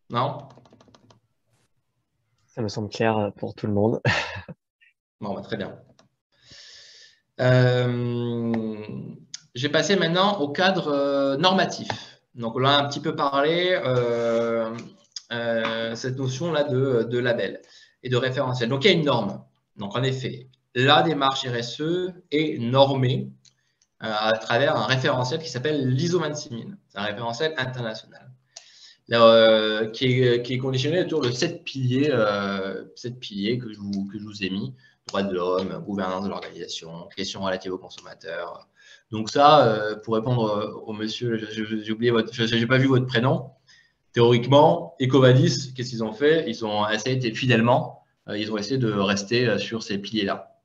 Non? Ça me semble clair pour tout le monde. Bon, bah, très bien. Je vais passer maintenant au cadre normatif. Donc, on a un petit peu parlé, cette notion-là de label et de référentiel. Donc, il y a une norme. Donc, en effet, la démarche RSE est normée à travers un référentiel qui s'appelle l'ISO 26000. C'est un référentiel international qui est conditionné autour de 7 piliers que je vous ai mis. Droits de l'homme, gouvernance de l'organisation, questions relatives aux consommateurs. Donc ça, pour répondre au monsieur, j'ai oublié j'ai pas vu votre prénom. Théoriquement, Ecovadis, qu'est-ce qu'ils ont fait? Ils ont essayé fidèlement, ils ont essayé de rester sur ces piliers-là.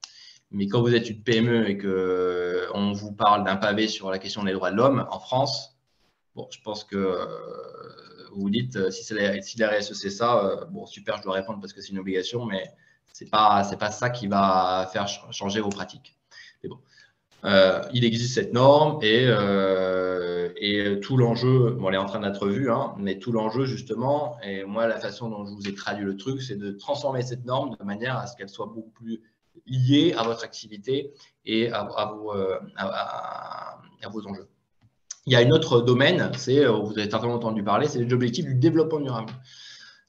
Mais quand vous êtes une PME et que on vous parle d'un pavé sur la question des droits de l'homme en France, bon, je pense que vous vous dites si la RSE c'est ça, bon super, je dois répondre parce que c'est une obligation, mais c'est pas ça qui va faire changer vos pratiques. Mais bon, il existe cette norme et tout l'enjeu, bon, elle est en train d'être vue, mais tout l'enjeu justement, et moi la façon dont je vous ai traduit le truc, c'est de transformer cette norme de manière à ce qu'elle soit beaucoup plus liée à votre activité et à vos enjeux. Il y a un autre domaine, vous avez certainement entendu parler, c'est les objectifs du développement durable.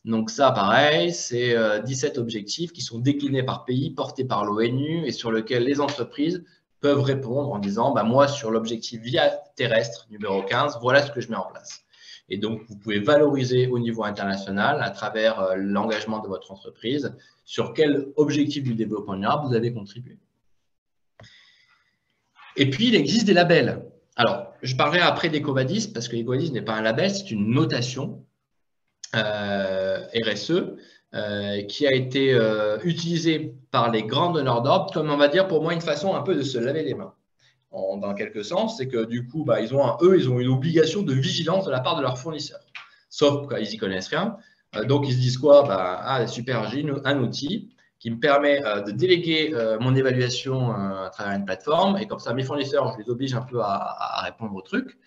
Donc ça, pareil, c'est 17 objectifs qui sont déclinés par pays, portés par l'ONU et sur lesquels les entreprises peuvent répondre en disant bah, « moi, sur l'objectif via terrestre numéro 15, voilà ce que je mets en place ». Et donc, vous pouvez valoriser au niveau international à travers l'engagement de votre entreprise sur quel objectif du développement durable vous avez contribué. Et puis, il existe des labels. Alors, je parlerai après d'EcoVadis parce que EcoVadis n'est pas un label, c'est une notation RSE qui a été utilisée par les grands donneurs d'ordre comme, on va dire, pour moi, une façon un peu de se laver les mains. Dans quelque sens, c'est que du coup, ils ont une obligation de vigilance de la part de leurs fournisseurs. Sauf qu'ils n'y connaissent rien. Donc, ils se disent quoi? Super, j'ai un outil qui me permet de déléguer mon évaluation à travers une plateforme. Et comme ça, mes fournisseurs, je les oblige un peu à répondre au truc.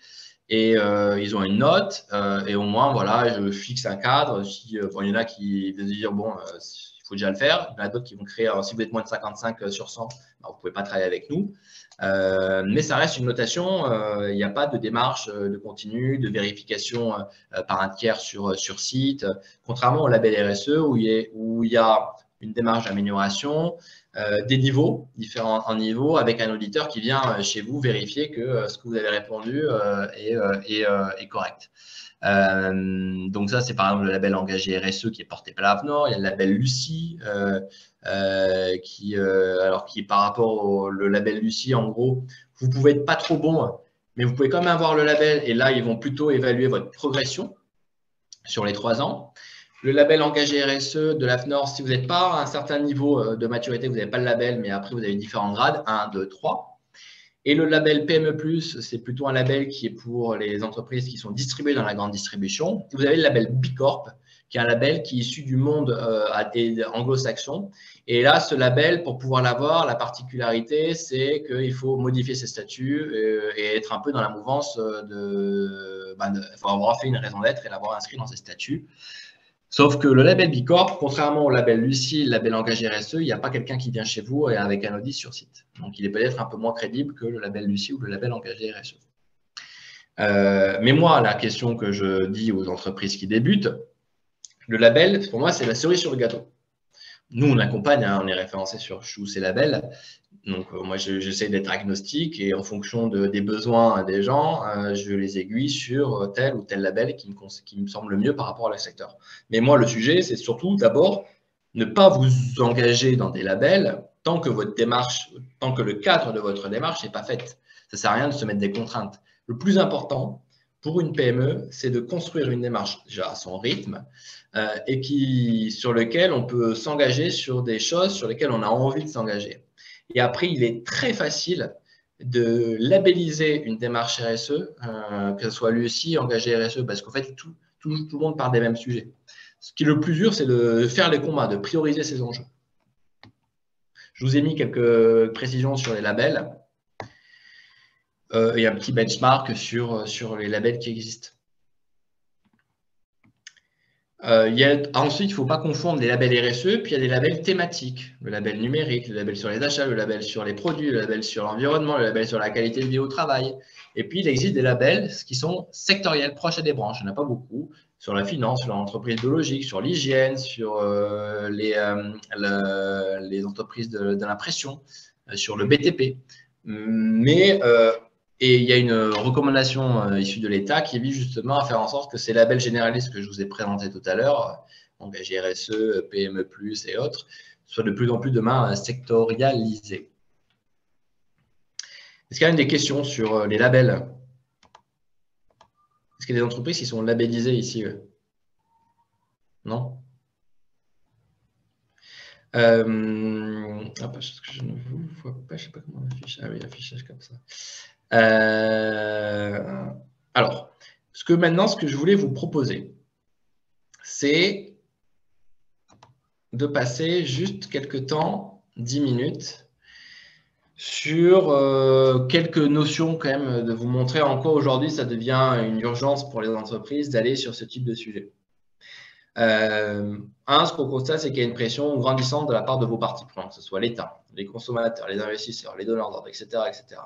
Et ils ont une note. Et au moins, voilà, je fixe un cadre. Si, il y en a qui vont dire, bon, il faut déjà le faire. Il y en a d'autres qui vont créer, si vous êtes moins de 55 sur 100, vous ne pouvez pas travailler avec nous. Mais ça reste une notation. Il n'y a pas de démarche de continu, de vérification par un tiers sur site, contrairement au label RSE où il y a une démarche d'amélioration, des niveaux, différents niveaux, avec un auditeur qui vient chez vous vérifier que ce que vous avez répondu est correct. Donc ça, c'est par exemple le label engagé RSE qui est porté par l'AFNOR. Il y a le label Lucie qui est par rapport au label Lucie, en gros, vous pouvez être pas trop bon, mais vous pouvez quand même avoir le label et là, ils vont plutôt évaluer votre progression sur les 3 ans. Le label engagé RSE de l'AFNOR, si vous n'êtes pas à un certain niveau de maturité, vous n'avez pas le label, mais après, vous avez différents grades, 1, 2, 3. Et le label PME+, c'est plutôt un label qui est pour les entreprises qui sont distribuées dans la grande distribution. Vous avez le label Bicorp, qui est un label qui est issu du monde anglo-saxon. Et là, ce label, pour pouvoir l'avoir, la particularité, c'est qu'il faut modifier ses statuts et être un peu dans la mouvance il faut avoir fait une raison d'être et l'avoir inscrit dans ses statuts. Sauf que le label Bicorp, contrairement au label Lucie, le label engagé RSE, il n'y a pas quelqu'un qui vient chez vous avec un audit sur site. Donc, il est peut-être un peu moins crédible que le label Lucie ou le label engagé RSE. Mais moi, la question que je dis aux entreprises qui débutent, le label, pour moi, c'est la cerise sur le gâteau. Nous, on accompagne, on est référencé sur tous ces labels. Donc, moi, j'essaie d'être agnostique et en fonction des besoins des gens, je les aiguille sur tel ou tel label qui me semble le mieux par rapport à leur secteur. Mais moi, le sujet, c'est surtout d'abord ne pas vous engager dans des labels tant que le cadre de votre démarche n'est pas fait. Ça ne sert à rien de se mettre des contraintes. Le plus important pour une PME, c'est de construire une démarche déjà à son rythme et sur lequel on peut s'engager sur des choses sur lesquelles on a envie de s'engager. Et après, il est très facile de labelliser une démarche RSE, que ce soit Lucie, engagé RSE, parce qu'en fait, tout le monde parle des mêmes sujets. Ce qui est le plus dur, c'est de faire les combats, de prioriser ces enjeux. Je vous ai mis quelques précisions sur les labels et un petit benchmark sur les labels qui existent. Ensuite, il ne faut pas confondre les labels RSE, puis il y a des labels thématiques. Le label numérique, le label sur les achats, le label sur les produits, le label sur l'environnement, le label sur la qualité de vie au travail. Et puis, il existe des labels qui sont sectoriels, proches des branches. Il n'y en a pas beaucoup. Sur la finance, sur l'entreprise biologique, sur l'hygiène, sur les entreprises de l'impression, sur le BTP. Et il y a une recommandation issue de l'État qui vise justement à faire en sorte que ces labels généralistes que je vous ai présentés tout à l'heure, engagé RSE, PME+, et autres, soient de plus en plus demain sectorialisés. Est-ce qu'il y a des questions sur les labels? Est-ce qu'il y a des entreprises qui sont labellisées ici? Non? Je ne vois pas, je ne sais pas comment on affiche. Ah oui, l'affichage comme ça. Alors, ce que je voulais vous proposer, c'est de passer juste quelques temps, 10 minutes, sur quelques notions quand même, de vous montrer en quoi aujourd'hui ça devient une urgence pour les entreprises d'aller sur ce type de sujet. Ce qu'on constate, c'est qu'il y a une pression grandissante de la part de vos parties prenantes, que ce soit l'État, les consommateurs, les investisseurs, les donneurs d'ordre, etc., etc.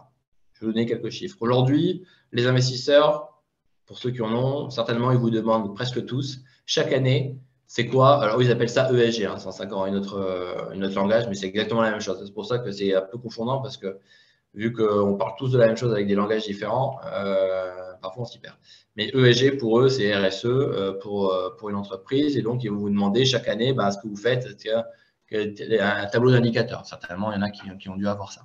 Je vais vous donner quelques chiffres. Aujourd'hui, les investisseurs, pour ceux qui en ont, certainement, ils vous demandent presque tous, chaque année, c'est quoi? Alors, ils appellent ça ESG, c'est encore un autre langage, mais c'est exactement la même chose. C'est pour ça que c'est un peu confondant parce que vu qu'on parle tous de la même chose avec des langages différents, parfois on s'y perd. Mais ESG, pour eux, c'est RSE pour une entreprise. Et donc, ils vont vous demander chaque année ce que vous faites, un tableau d'indicateurs. Certainement, il y en a qui ont dû avoir ça.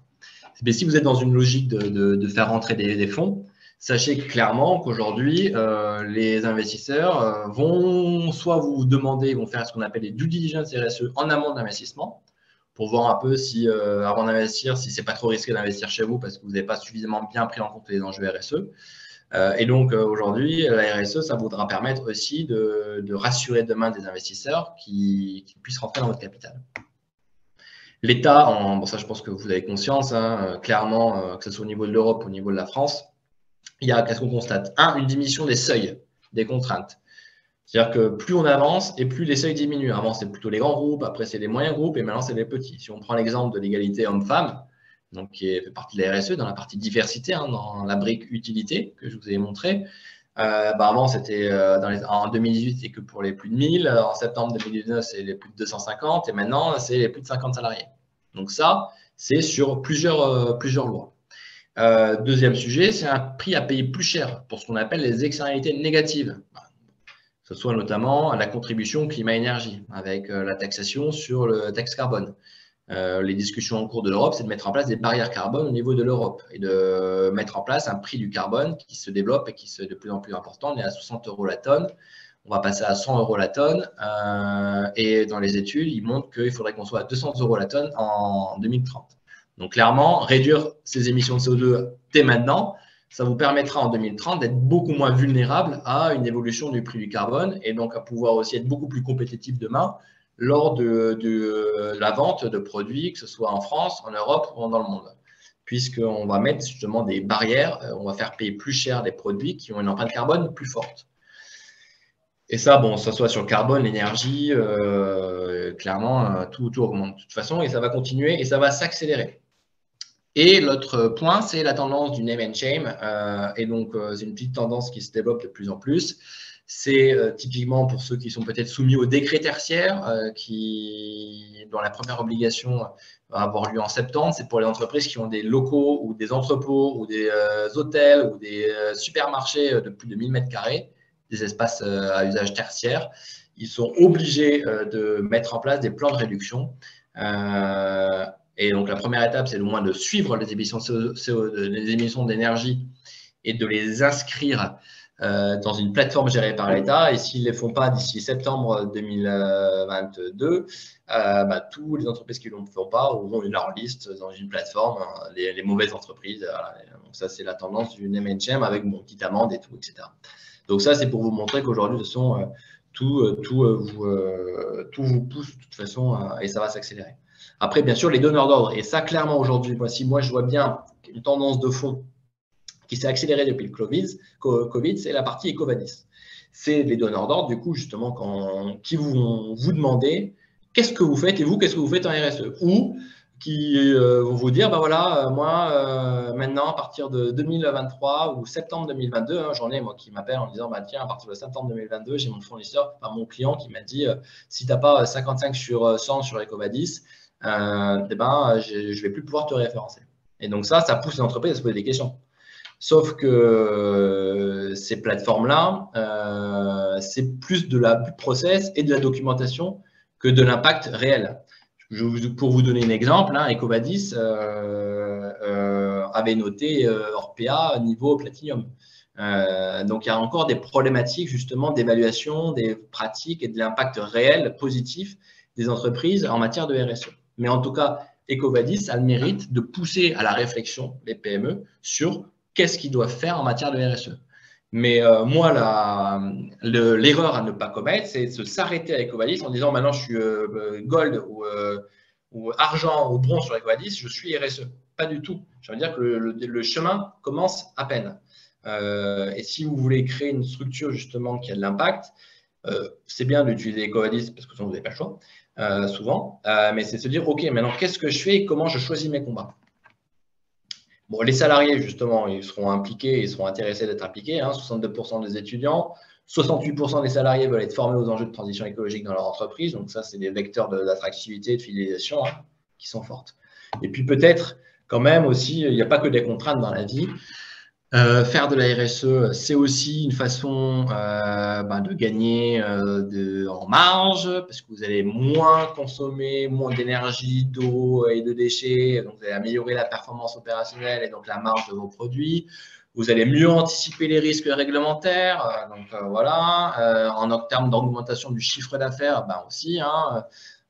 Mais si vous êtes dans une logique de faire rentrer des fonds, sachez clairement qu'aujourd'hui, les investisseurs vont soit vous demander, ils vont faire ce qu'on appelle les due diligence RSE en amont de l'investissement, pour voir un peu si, avant d'investir, si c'est pas trop risqué d'investir chez vous parce que vous n'avez pas suffisamment bien pris en compte les enjeux RSE. Et donc, aujourd'hui, la RSE, ça voudra permettre aussi de rassurer demain des investisseurs qui puissent rentrer dans votre capital. L'État, bon, ça je pense que vous avez conscience, hein, clairement, que ce soit au niveau de l'Europe ou au niveau de la France, il y a, qu'est-ce qu'on constate? Une diminution des seuils, des contraintes. C'est-à-dire que plus on avance et plus les seuils diminuent. Avant, c'est plutôt les grands groupes, après, c'est les moyens groupes et maintenant, c'est les petits. Si on prend l'exemple de l'égalité homme-femme, donc qui fait partie de la RSE, dans la partie diversité, hein, dans la brique utilité que je vous ai montré, avant, c'était en 2018, c'est que pour les plus de 1000. En septembre 2019, c'est les plus de 250. Et maintenant, c'est les plus de 50 salariés. Donc ça, c'est sur plusieurs lois. Deuxième sujet, c'est un prix à payer plus cher pour ce qu'on appelle les externalités négatives. Que ce soit notamment la contribution climat-énergie, avec la taxation sur le taxe carbone. Les discussions en cours de l'Europe, c'est de mettre en place des barrières carbone au niveau de l'Europe et de mettre en place un prix du carbone qui se développe et qui est de plus en plus important. On est à 60 € la tonne, on va passer à 100 € la tonne. Et dans les études, ils montrent qu'il faudrait qu'on soit à 200 € la tonne en 2030. Donc clairement, réduire ces émissions de CO2 dès maintenant, ça vous permettra en 2030 d'être beaucoup moins vulnérable à une évolution du prix du carbone et donc à pouvoir aussi être beaucoup plus compétitif demain lors de la vente de produits, que ce soit en France, en Europe ou dans le monde. Puisqu'on va mettre justement des barrières, on va faire payer plus cher des produits qui ont une empreinte carbone plus forte. Et ça, bon, ça soit sur le carbone, l'énergie, clairement, tout augmente de toute façon et ça va continuer et ça va s'accélérer. Et l'autre point, c'est la tendance du name and shame. Et donc, c'est une petite tendance qui se développe de plus en plus. C'est typiquement pour ceux qui sont peut-être soumis au décret tertiaire, dont la première obligation va avoir lieu en septembre. C'est pour les entreprises qui ont des locaux ou des entrepôts ou des hôtels ou des supermarchés de plus de 1000 m², des espaces à usage tertiaire. Ils sont obligés de mettre en place des plans de réduction. Et donc, la première étape, c'est au moins de suivre les émissions d'énergie et de les inscrire dans une plateforme gérée par l'État. Et s'ils ne les font pas d'ici septembre 2022, toutes les entreprises qui ne le font pas auront leur liste dans une plateforme, les mauvaises entreprises. Voilà. Donc, ça, c'est la tendance du name and shame avec mon petite amende et tout, etc. Donc, ça, c'est pour vous montrer qu'aujourd'hui, de toute façon, tout vous pousse de toute façon et ça va s'accélérer. Après, bien sûr, les donneurs d'ordre. Et ça, clairement, aujourd'hui, si moi, je vois bien une tendance de fond qui s'est accélérée depuis le Covid, c'est la partie EcoVadis. C'est les donneurs d'ordre, du coup, justement, qui vont vous demander qu'est-ce que vous faites et vous, qu'est-ce que vous faites en RSE. Ou qui vont vous dire, voilà, moi, maintenant, à partir de 2023 ou septembre 2022, j'en ai, moi, qui m'appelle en disant, tiens, à partir de septembre 2022, j'ai mon fournisseur, mon client qui m'a dit, si tu n'as pas 55 sur 100 sur EcoVadis, je ne vais plus pouvoir te référencer. Et donc ça pousse les entreprises à se poser des questions. Sauf que ces plateformes-là, c'est plus du process et de la documentation que de l'impact réel. Pour vous donner un exemple, EcoVadis avait noté Orpea niveau Platinum. Donc, il y a encore des problématiques justement d'évaluation des pratiques et de l'impact réel positif des entreprises en matière de RSE. Mais en tout cas, EcoVadis a le mérite de pousser à la réflexion les PME sur qu'est-ce qu'ils doivent faire en matière de RSE. Mais moi, l'erreur à ne pas commettre, c'est de s'arrêter à EcoVadis en disant maintenant je suis gold ou argent ou bronze sur EcoVadis, je suis RSE. Pas du tout. Je veux dire que le chemin commence à peine. Et si vous voulez créer une structure justement qui a de l'impact, c'est bien d'utiliser EcoVadis parce que sinon vous n'avez pas le choix. Souvent, mais c'est de se dire, OK, maintenant, qu'est-ce que je fais et comment je choisis mes combats? Bon, les salariés, justement, ils seront impliqués, ils seront intéressés d'être impliqués, 62% des étudiants, 68% des salariés veulent être formés aux enjeux de transition écologique dans leur entreprise, donc ça, c'est des vecteurs d'attractivité, de fidélisation qui sont fortes. Et puis peut-être, quand même aussi, il n'y a pas que des contraintes dans la vie, Faire de la RSE, c'est aussi une façon de gagner en marge, parce que vous allez moins consommer, moins d'énergie, d'eau et de déchets, donc vous allez améliorer la performance opérationnelle et donc la marge de vos produits. Vous allez mieux anticiper les risques réglementaires, en termes d'augmentation du chiffre d'affaires, aussi, hein,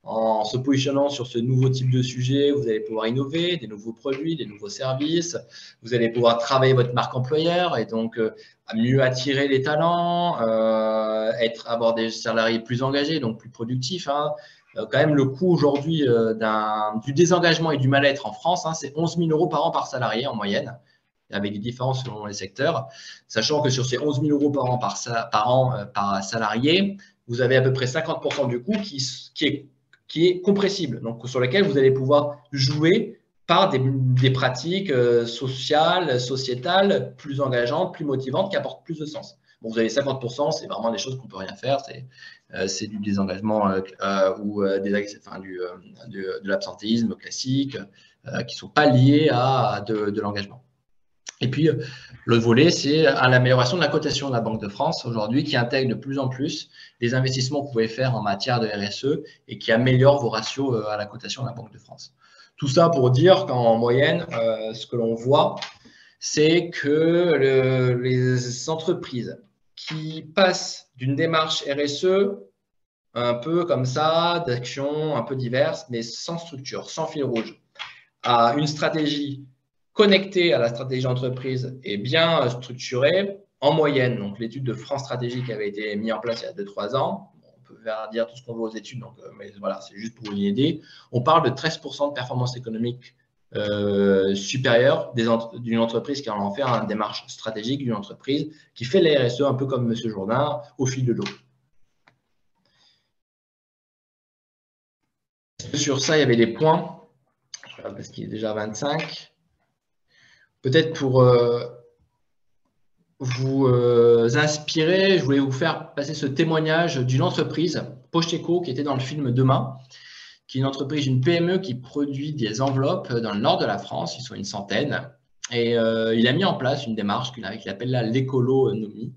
en se positionnant sur ce nouveau type de sujet, vous allez pouvoir innover, des nouveaux produits, des nouveaux services. Vous allez pouvoir travailler votre marque employeur et donc mieux attirer les talents, avoir des salariés plus engagés, donc plus productifs. Hein. Quand même, le coût aujourd'hui du désengagement et du mal-être en France, hein, c'est 11 000 € par an par salarié en moyenne, avec des différences selon les secteurs. Sachant que sur ces 11 000 € par an par salarié, vous avez à peu près 50% du coût qui est compressible, donc sur lequel vous allez pouvoir jouer par des pratiques sociales, sociétales, plus engageantes, plus motivantes, qui apportent plus de sens. Bon, vous avez 50%, c'est vraiment des choses qu'on ne peut rien faire, c'est du désengagement ou de l'absentéisme classique, qui ne sont pas liés à de l'engagement. Et puis, l'autre volet, c'est à l'amélioration de la cotation de la Banque de France aujourd'hui, qui intègre de plus en plus les investissements que vous pouvez faire en matière de RSE et qui améliore vos ratios à la cotation de la Banque de France. Tout ça pour dire qu'en moyenne, ce que l'on voit, c'est que les entreprises qui passent d'une démarche RSE un peu comme ça, d'actions un peu diverses, mais sans structure, sans fil rouge, à une stratégie connectée à la stratégie d'entreprise et bien structurée, en moyenne, donc l'étude de France Stratégie qui avait été mise en place il y a 2-3 ans, on peut dire tout ce qu'on veut aux études, donc, mais voilà, c'est juste pour vous aider, on parle de 13% de performance économique supérieure d'une entreprise qui en fait une démarche stratégique, d'une entreprise qui fait la RSE un peu comme M. Jourdain au fil de l'eau. Sur ça, il y avait des points, parce qu'il est déjà 25. Peut-être pour vous inspirer, je voulais vous faire passer ce témoignage d'une entreprise, Pocheco, qui était dans le film Demain, qui est une entreprise, une PME qui produit des enveloppes dans le nord de la France, ils sont une centaine, et il a mis en place une démarche qu'il appelle l'écolonomie.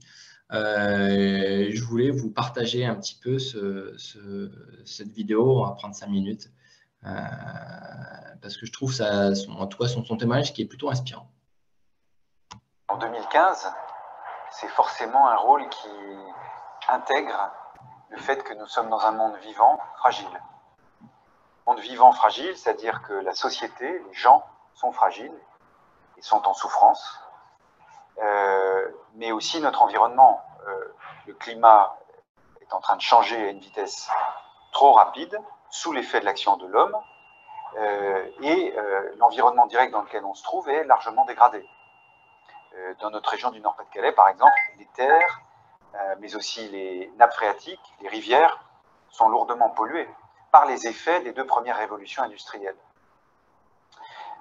Je voulais vous partager un petit peu cette vidéo, on va prendre 5 minutes, parce que je trouve ça, en tout cas son témoignage qui est plutôt inspirant. En 2015, c'est forcément un rôle qui intègre le fait que nous sommes dans un monde vivant, fragile. Monde vivant, fragile, c'est-à-dire que la société, les gens sont fragiles et sont en souffrance, mais aussi notre environnement. Le climat est en train de changer à une vitesse trop rapide, sous l'effet de l'action de l'homme, et l'environnement direct dans lequel on se trouve est largement dégradé. Dans notre région du Nord-Pas-de-Calais, par exemple, les terres, mais aussi les nappes phréatiques, les rivières, sont lourdement polluées par les effets des 2 premières révolutions industrielles.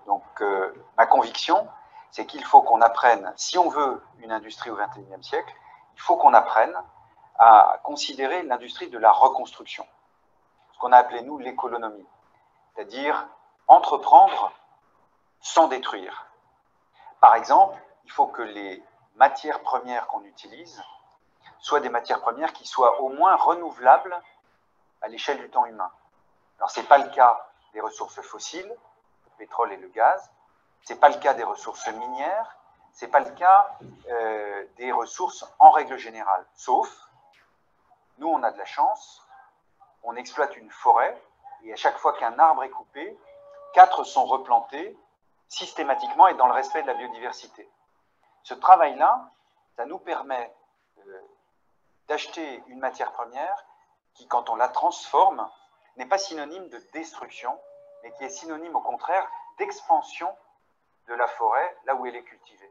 Donc, ma conviction, c'est qu'il faut qu'on apprenne, si on veut une industrie au XXIe siècle, il faut qu'on apprenne à considérer l'industrie de la reconstruction, ce qu'on a appelé, nous, l'économie, c'est-à-dire entreprendre sans détruire. Par exemple, il faut que les matières premières qu'on utilise soient des matières premières qui soient au moins renouvelables à l'échelle du temps humain. Alors, ce n'est pas le cas des ressources fossiles, le pétrole et le gaz, ce n'est pas le cas des ressources minières, ce n'est pas le cas des ressources en règle générale, sauf, nous on a de la chance, on exploite une forêt, et à chaque fois qu'un arbre est coupé, 4 sont replantés systématiquement et dans le respect de la biodiversité. Ce travail-là, ça nous permet d'acheter une matière première qui, quand on la transforme, n'est pas synonyme de destruction, mais qui est synonyme au contraire d'expansion de la forêt là où elle est cultivée.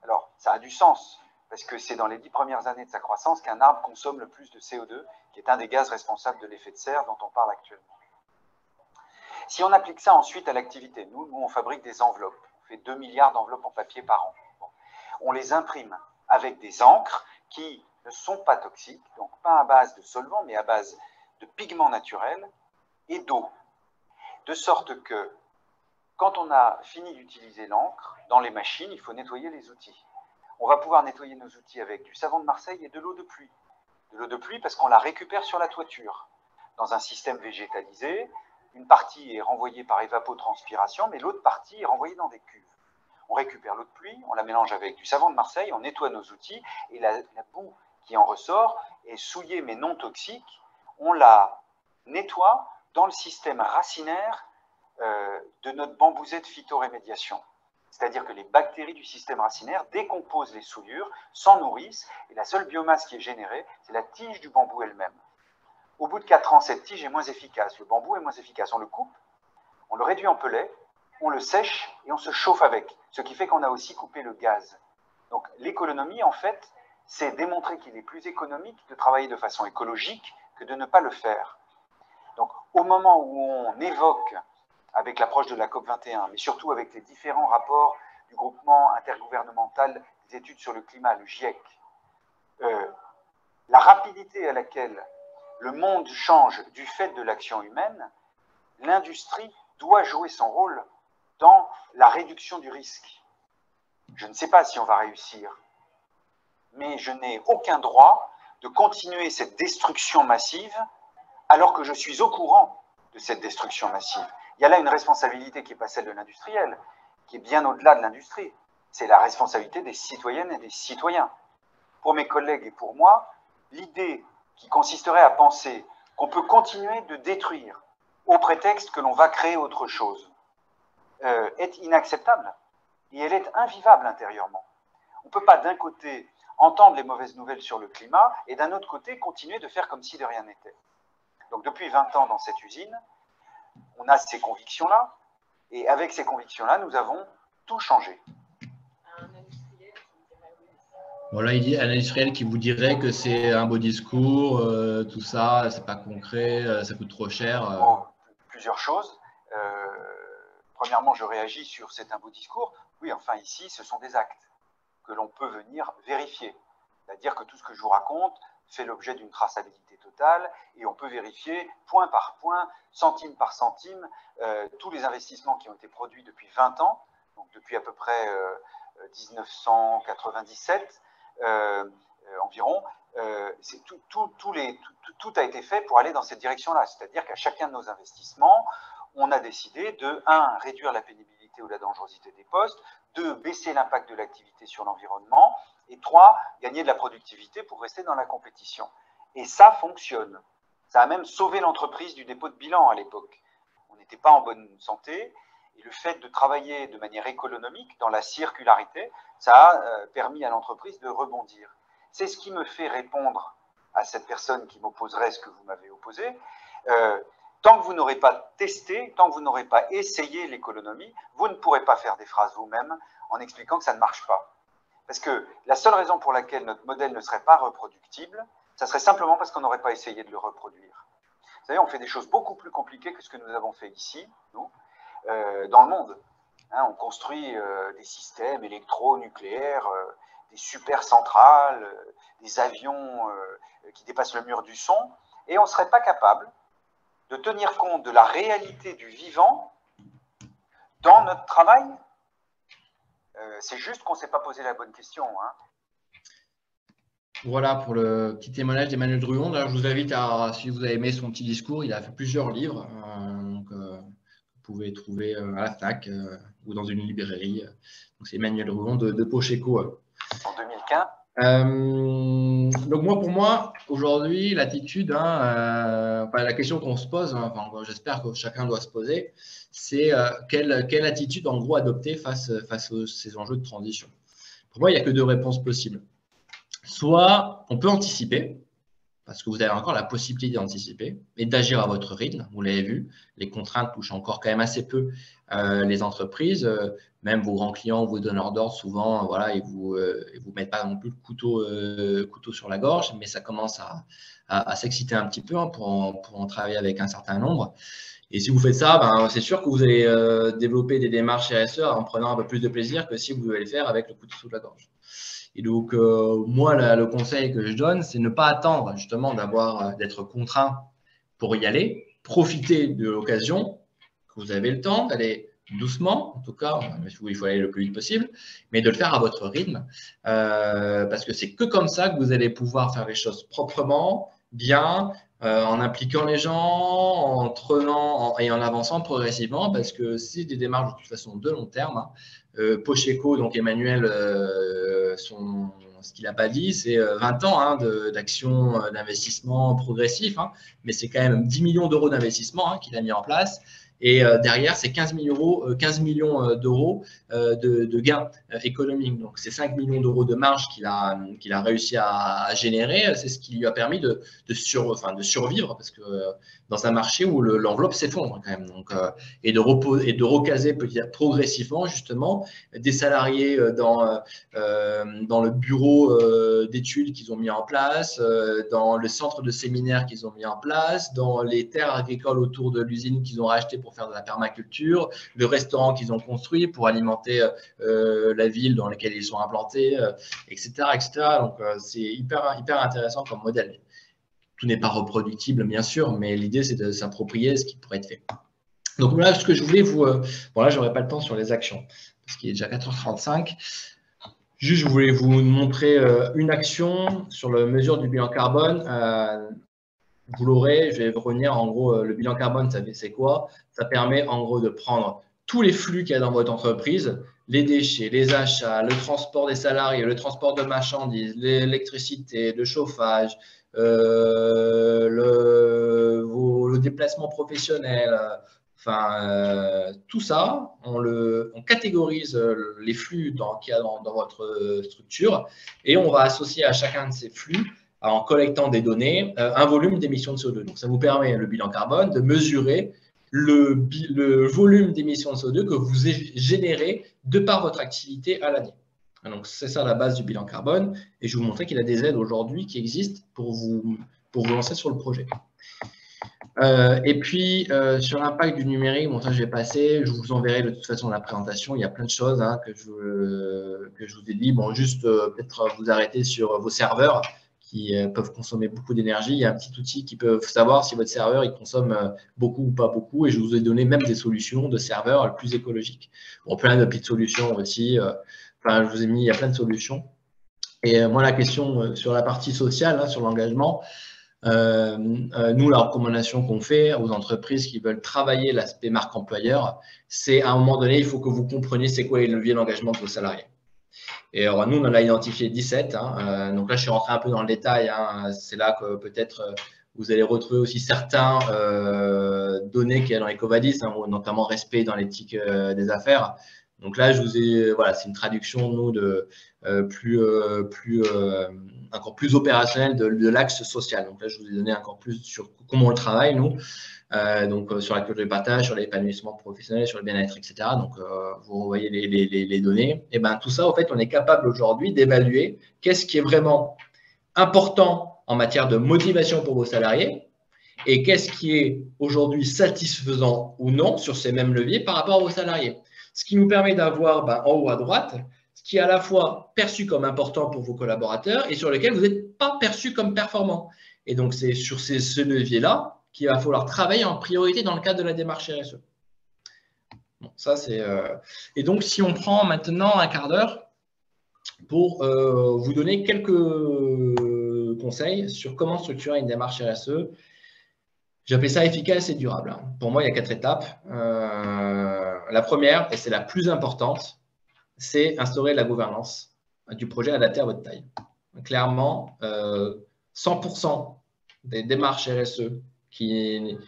Alors, ça a du sens, parce que c'est dans les 10 premières années de sa croissance qu'un arbre consomme le plus de CO2, qui est un des gaz responsables de l'effet de serre dont on parle actuellement. Si on applique ça ensuite à l'activité, nous on fabrique des enveloppes, on fait 2 milliards d'enveloppes en papier par an. Bon. On les imprime avec des encres qui ne sont pas toxiques, donc pas à base de solvants, mais à base de pigments naturels et d'eau. De sorte que, quand on a fini d'utiliser l'encre, dans les machines, il faut nettoyer les outils. On va pouvoir nettoyer nos outils avec du savon de Marseille et de l'eau de pluie. De l'eau de pluie parce qu'on la récupère sur la toiture. Dans un système végétalisé, une partie est renvoyée par évapotranspiration, mais l'autre partie est renvoyée dans des cuves. On récupère l'eau de pluie, on la mélange avec du savon de Marseille, on nettoie nos outils, et la boue qui en ressort est souillée mais non toxique. On la nettoie dans le système racinaire de notre bambousette phytorémédiation. C'est-à-dire que les bactéries du système racinaire décomposent les souillures, s'en nourrissent, et la seule biomasse qui est générée, c'est la tige du bambou elle-même. Au bout de 4 ans, cette tige est moins efficace, le bambou est moins efficace. On le coupe, on le réduit en pellets, on le sèche et on se chauffe avec, ce qui fait qu'on a aussi coupé le gaz. Donc l'économie, en fait, c'est démontrer qu'il est plus économique de travailler de façon écologique que de ne pas le faire. Donc au moment où on évoque, avec l'approche de la COP21, mais surtout avec les différents rapports du groupement intergouvernemental des études sur le climat, le GIEC, la rapidité à laquelle le monde change du fait de l'action humaine, l'industrie doit jouer son rôle dans la réduction du risque. Je ne sais pas si on va réussir, mais je n'ai aucun droit de continuer cette destruction massive alors que je suis au courant de cette destruction massive. Il y a là une responsabilité qui n'est pas celle de l'industriel, qui est bien au-delà de l'industrie. C'est la responsabilité des citoyennes et des citoyens. Pour mes collègues et pour moi, l'idée qui consisterait à penser qu'on peut continuer de détruire au prétexte que l'on va créer autre chose est inacceptable et elle est invivable intérieurement. On ne peut pas d'un côté entendre les mauvaises nouvelles sur le climat et d'un autre côté continuer de faire comme si de rien n'était. Donc depuis 20 ans dans cette usine, on a ces convictions-là et avec ces convictions-là, nous avons tout changé. Voilà, il dit un industriel qui vous dirait que c'est un beau discours, tout ça, c'est pas concret, ça coûte trop cher. Oh, plusieurs choses. Premièrement, je réagis sur c'est un beau discours. Oui, enfin ici, ce sont des actes que l'on peut venir vérifier. C'est-à-dire que tout ce que je vous raconte fait l'objet d'une traçabilité totale et on peut vérifier point par point, centime par centime, tous les investissements qui ont été produits depuis 20 ans, donc depuis à peu près 1997 environ. Tout a été fait pour aller dans cette direction-là. C'est-à-dire qu'à chacun de nos investissements, on a décidé de, 1, réduire la pénibilité ou la dangerosité des postes, 2, baisser l'impact de l'activité sur l'environnement, et 3, gagner de la productivité pour rester dans la compétition. Et ça fonctionne. Ça a même sauvé l'entreprise du dépôt de bilan à l'époque. On n'était pas en bonne santé, et le fait de travailler de manière économique dans la circularité, ça a permis à l'entreprise de rebondir. C'est ce qui me fait répondre à cette personne qui m'opposerait ce que vous m'avez opposé. Tant que vous n'aurez pas testé, tant que vous n'aurez pas essayé l'économie, vous ne pourrez pas faire des phrases vous-même en expliquant que ça ne marche pas. Parce que la seule raison pour laquelle notre modèle ne serait pas reproductible, ça serait simplement parce qu'on n'aurait pas essayé de le reproduire. Vous savez, on fait des choses beaucoup plus compliquées que ce que nous avons fait ici, nous, dans le monde. Hein, on construit des systèmes électronucléaires, des super centrales, des avions qui dépassent le mur du son, et on ne serait pas capable de tenir compte de la réalité du vivant dans notre travail. C'est juste qu'on ne s'est pas posé la bonne question. Hein. Voilà pour le petit témoignage d'Emmanuel Druon. Alors, je vous invite à, si vous avez aimé son petit discours, il a fait plusieurs livres. Vous pouvez trouver à la FNAC ou dans une librairie. C'est Emmanuel Druon de Pocheco. En 2015. Donc pour moi, aujourd'hui, l'attitude, la question qu'on se pose, j'espère que chacun doit se poser, c'est quelle attitude en gros adopter face à ces enjeux de transition. Pour moi, il n'y a que 2 réponses possibles. Soit on peut anticiper, parce que vous avez encore la possibilité d'anticiper et d'agir à votre rythme. Vous l'avez vu, les contraintes touchent encore quand même assez peu les entreprises. Même vos grands clients, vos donneurs d'ordre, souvent, voilà, ils vous mettent pas non plus le couteau sur la gorge, mais ça commence à s'exciter un petit peu pour en travailler avec un certain nombre. Et si vous faites ça, c'est sûr que vous allez développer des démarches RSE en prenant un peu plus de plaisir que si vous devez le faire avec le couteau sous la gorge. Et donc, moi, le conseil que je donne, c'est ne pas attendre justement d'être contraint pour y aller. Profiter de l'occasion, que vous avez le temps d'aller doucement, en tout cas, il faut aller le plus vite possible, mais de le faire à votre rythme, parce que c'est que comme ça que vous allez pouvoir faire les choses proprement, bien, en impliquant les gens, en prenant et en avançant progressivement, parce que c'est des démarches de toute façon de long terme. Pocheco, donc Emmanuel, ce qu'il n'a pas dit, c'est 20 ans d'action, d'investissement progressif, mais c'est quand même 10 millions d'euros d'investissement qu'il a mis en place. Et derrière, c'est 15 millions d'euros de gains économiques. Donc, c'est 5 millions d'euros de marge qu'il a réussi à générer. C'est ce qui lui a permis de survivre, parce que dans un marché où l'enveloppe s'effondre quand même. Donc, et de recaser progressivement, justement, des salariés dans le bureau d'études qu'ils ont mis en place, dans le centre de séminaire qu'ils ont mis en place, dans les terres agricoles autour de l'usine qu'ils ont rachetées pour faire de la permaculture, le restaurant qu'ils ont construit pour alimenter la ville dans laquelle ils sont implantés, etc., etc. Donc, c'est hyper intéressant comme modèle. Tout n'est pas reproductible, bien sûr, mais l'idée, c'est de s'approprier ce qui pourrait être fait. Donc, voilà ce que je voulais vous… Bon, là, je n'aurai pas le temps sur les actions, parce qu'il est déjà 4h35. Juste, je voulais vous montrer une action sur la mesure du bilan carbone. Vous l'aurez, je vais revenir. En gros, le bilan carbone, c'est quoi? Ça permet en gros de prendre tous les flux qu'il y a dans votre entreprise, les déchets, les achats, le transport des salariés, le transport de marchandises, l'électricité, le chauffage, le déplacement professionnel, tout ça, on catégorise les flux qu'il y a dans votre structure et on va associer à chacun de ces flux, en collectant des données, un volume d'émissions de CO2. Donc, ça vous permet, le bilan carbone, de mesurer le volume d'émissions de CO2 que vous générez de par votre activité à l'année. Donc, c'est ça la base du bilan carbone. Et je vais vous montrer qu'il y a des aides aujourd'hui qui existent pour vous lancer sur le projet. Et puis, sur l'impact du numérique, bon, ça, je vais passer. Je vous enverrai de toute façon la présentation. Il y a plein de choses que je vous ai dit. Bon, juste peut-être vous arrêter sur vos serveurs qui peuvent consommer beaucoup d'énergie. Il y a un petit outil qui peut savoir si votre serveur il consomme beaucoup ou pas beaucoup. Et je vous ai donné même des solutions de serveurs plus écologiques. Bon, plein de petites solutions aussi. Je vous ai mis, il y a plein de solutions. Et moi, la question sur la partie sociale, sur l'engagement, nous, la recommandation qu'on fait aux entreprises qui veulent travailler l'aspect marque employeur, c'est à un moment donné, il faut que vous compreniez c'est quoi les leviers d'engagement de vos salariés. Et alors, nous, on en a identifié 17. Donc là, je suis rentré un peu dans le détail. C'est là que peut-être vous allez retrouver aussi certains données qu'il y a dans EcoVadis, notamment respect dans l'éthique des affaires. Donc là, c'est une traduction, nous, encore plus opérationnelle de l'axe social. Donc là, je vous ai donné encore plus sur comment on le travaille, nous. Donc sur la culture du partage, sur l'épanouissement professionnel, sur le bien-être, etc. Donc vous revoyez les données. Et bien tout ça, en fait, on est capable aujourd'hui d'évaluer qu'est-ce qui est vraiment important en matière de motivation pour vos salariés et qu'est-ce qui est aujourd'hui satisfaisant ou non sur ces mêmes leviers par rapport à vos salariés. Ce qui nous permet d'avoir en haut à droite ce qui est à la fois perçu comme important pour vos collaborateurs et sur lequel vous n'êtes pas perçu comme performant. Et donc c'est sur ce levier-là qu'il va falloir travailler en priorité dans le cadre de la démarche RSE. Bon, ça c'est. Et donc, si on prend maintenant un quart d'heure pour vous donner quelques conseils sur comment structurer une démarche RSE, j'appelle ça efficace et durable. Pour moi, il y a 4 étapes. La première, et c'est la plus importante, c'est instaurer la gouvernance du projet adapté à votre taille. Clairement, 100% des démarches RSE qui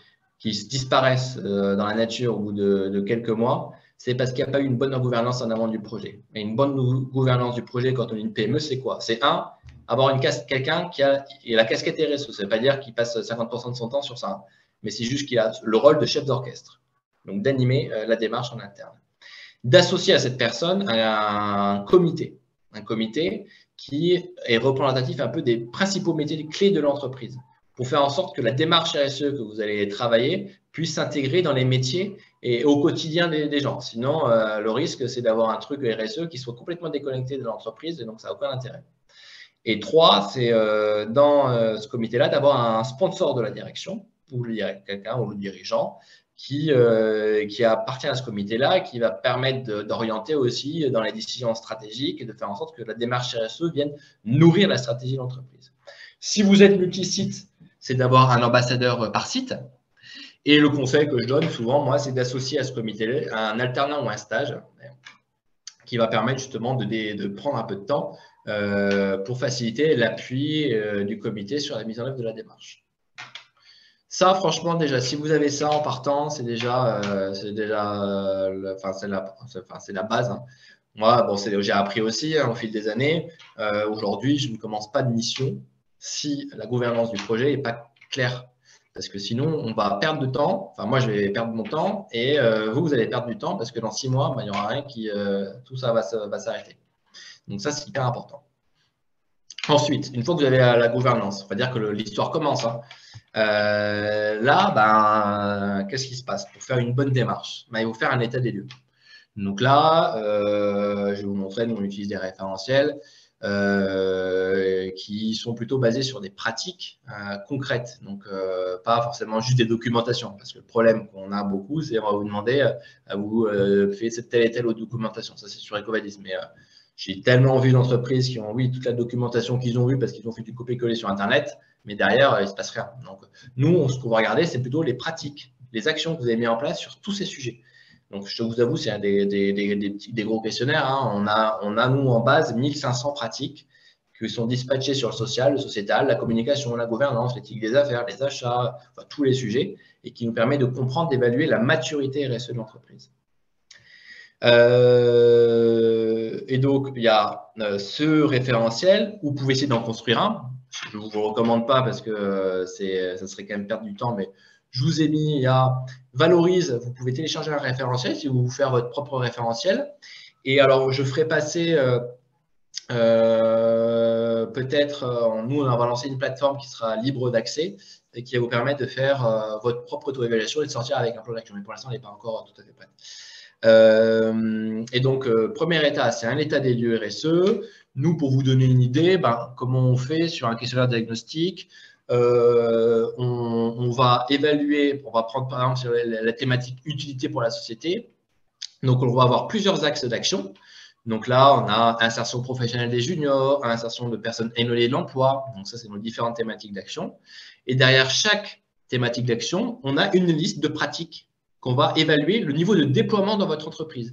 disparaissent dans la nature au bout de quelques mois, c'est parce qu'il n'y a pas eu une bonne gouvernance en amont du projet. Et une bonne gouvernance du projet quand on est une PME, c'est quoi? C'est avoir quelqu'un qui a la casquette RSE. Ça ne veut pas dire qu'il passe 50% de son temps sur ça, mais c'est juste qu'il a le rôle de chef d'orchestre, donc d'animer la démarche en interne. D'associer à cette personne un comité qui est représentatif un peu des principaux métiers clés de l'entreprise, pour faire en sorte que la démarche RSE que vous allez travailler puisse s'intégrer dans les métiers et au quotidien des gens. Sinon, le risque, c'est d'avoir un truc RSE qui soit complètement déconnecté de l'entreprise et donc ça n'a aucun intérêt. Et 3, c'est dans ce comité-là d'avoir un sponsor de la direction ou quelqu'un ou le dirigeant qui appartient à ce comité-là et qui va permettre d'orienter aussi dans les décisions stratégiques et de faire en sorte que la démarche RSE vienne nourrir la stratégie de l'entreprise. Si vous êtes multi-site, c'est d'avoir un ambassadeur par site. Et le conseil que je donne souvent, moi, c'est d'associer à ce comité un alternant ou un stage qui va permettre justement de prendre un peu de temps pour faciliter l'appui du comité sur la mise en œuvre de la démarche. Ça, franchement, déjà, si vous avez ça en partant, c'est la base. Hein. Moi, bon, j'ai appris aussi au fil des années. Aujourd'hui, je ne commence pas de mission si la gouvernance du projet n'est pas claire. Parce que sinon, on va perdre de temps. Enfin, moi, je vais perdre mon temps et vous allez perdre du temps parce que dans 6 mois, il n'y aura rien tout ça va s'arrêter. Donc, ça, c'est hyper important. Ensuite, une fois que vous avez la gouvernance, on va dire que l'histoire commence. Hein. Là, qu'est-ce qui se passe? Pour faire une bonne démarche, il faut faire un état des lieux. Donc là, je vais vous montrer, nous, on utilise des référentiels qui sont plutôt basés sur des pratiques concrètes, donc pas forcément juste des documentations, parce que le problème qu'on a beaucoup, c'est qu'on va vous demander à vous faire cette telle et telle autre documentation. Ça, c'est sur EcoVadis, mais j'ai tellement vu d'entreprises qui ont, oui, toute la documentation qu'ils ont vue parce qu'ils ont fait du copier-coller sur Internet, mais derrière, il ne se passe rien. Donc, nous, ce qu'on va regarder, c'est plutôt les pratiques, les actions que vous avez mises en place sur tous ces sujets. Donc, je vous avoue, c'est des gros questionnaires. Hein. On a, nous, en base, 1500 pratiques qui sont dispatchées sur le social, le sociétal, la communication, la gouvernance, l'éthique des affaires, les achats, enfin, tous les sujets, et qui nous permet de comprendre, d'évaluer la maturité RSE de l'entreprise. Et donc, il y a ce référentiel, vous pouvez essayer d'en construire un. Je ne vous le recommande pas parce que ça serait quand même perdre du temps, mais je vous ai mis, il y a Valorise, vous pouvez télécharger un référentiel si vous voulez faire votre propre référentiel. Et alors, je ferai passer peut-être, nous, on va lancer une plateforme qui sera libre d'accès et qui va vous permettre de faire votre propre auto-évaluation et de sortir avec un plan d'action. Mais pour l'instant, elle n'est pas encore tout à fait prête. Et donc, premier état, c'est un état des lieux RSE. Nous, pour vous donner une idée, comment on fait sur un questionnaire diagnostic, on va évaluer, on va prendre par exemple sur la thématique utilité pour la société. Donc, on va avoir plusieurs axes d'action. Donc là, on a insertion professionnelle des juniors, insertion de personnes éloignées de l'emploi. Donc ça, c'est nos différentes thématiques d'action. Et derrière chaque thématique d'action, on a une liste de pratiques qu'on va évaluer le niveau de déploiement dans votre entreprise.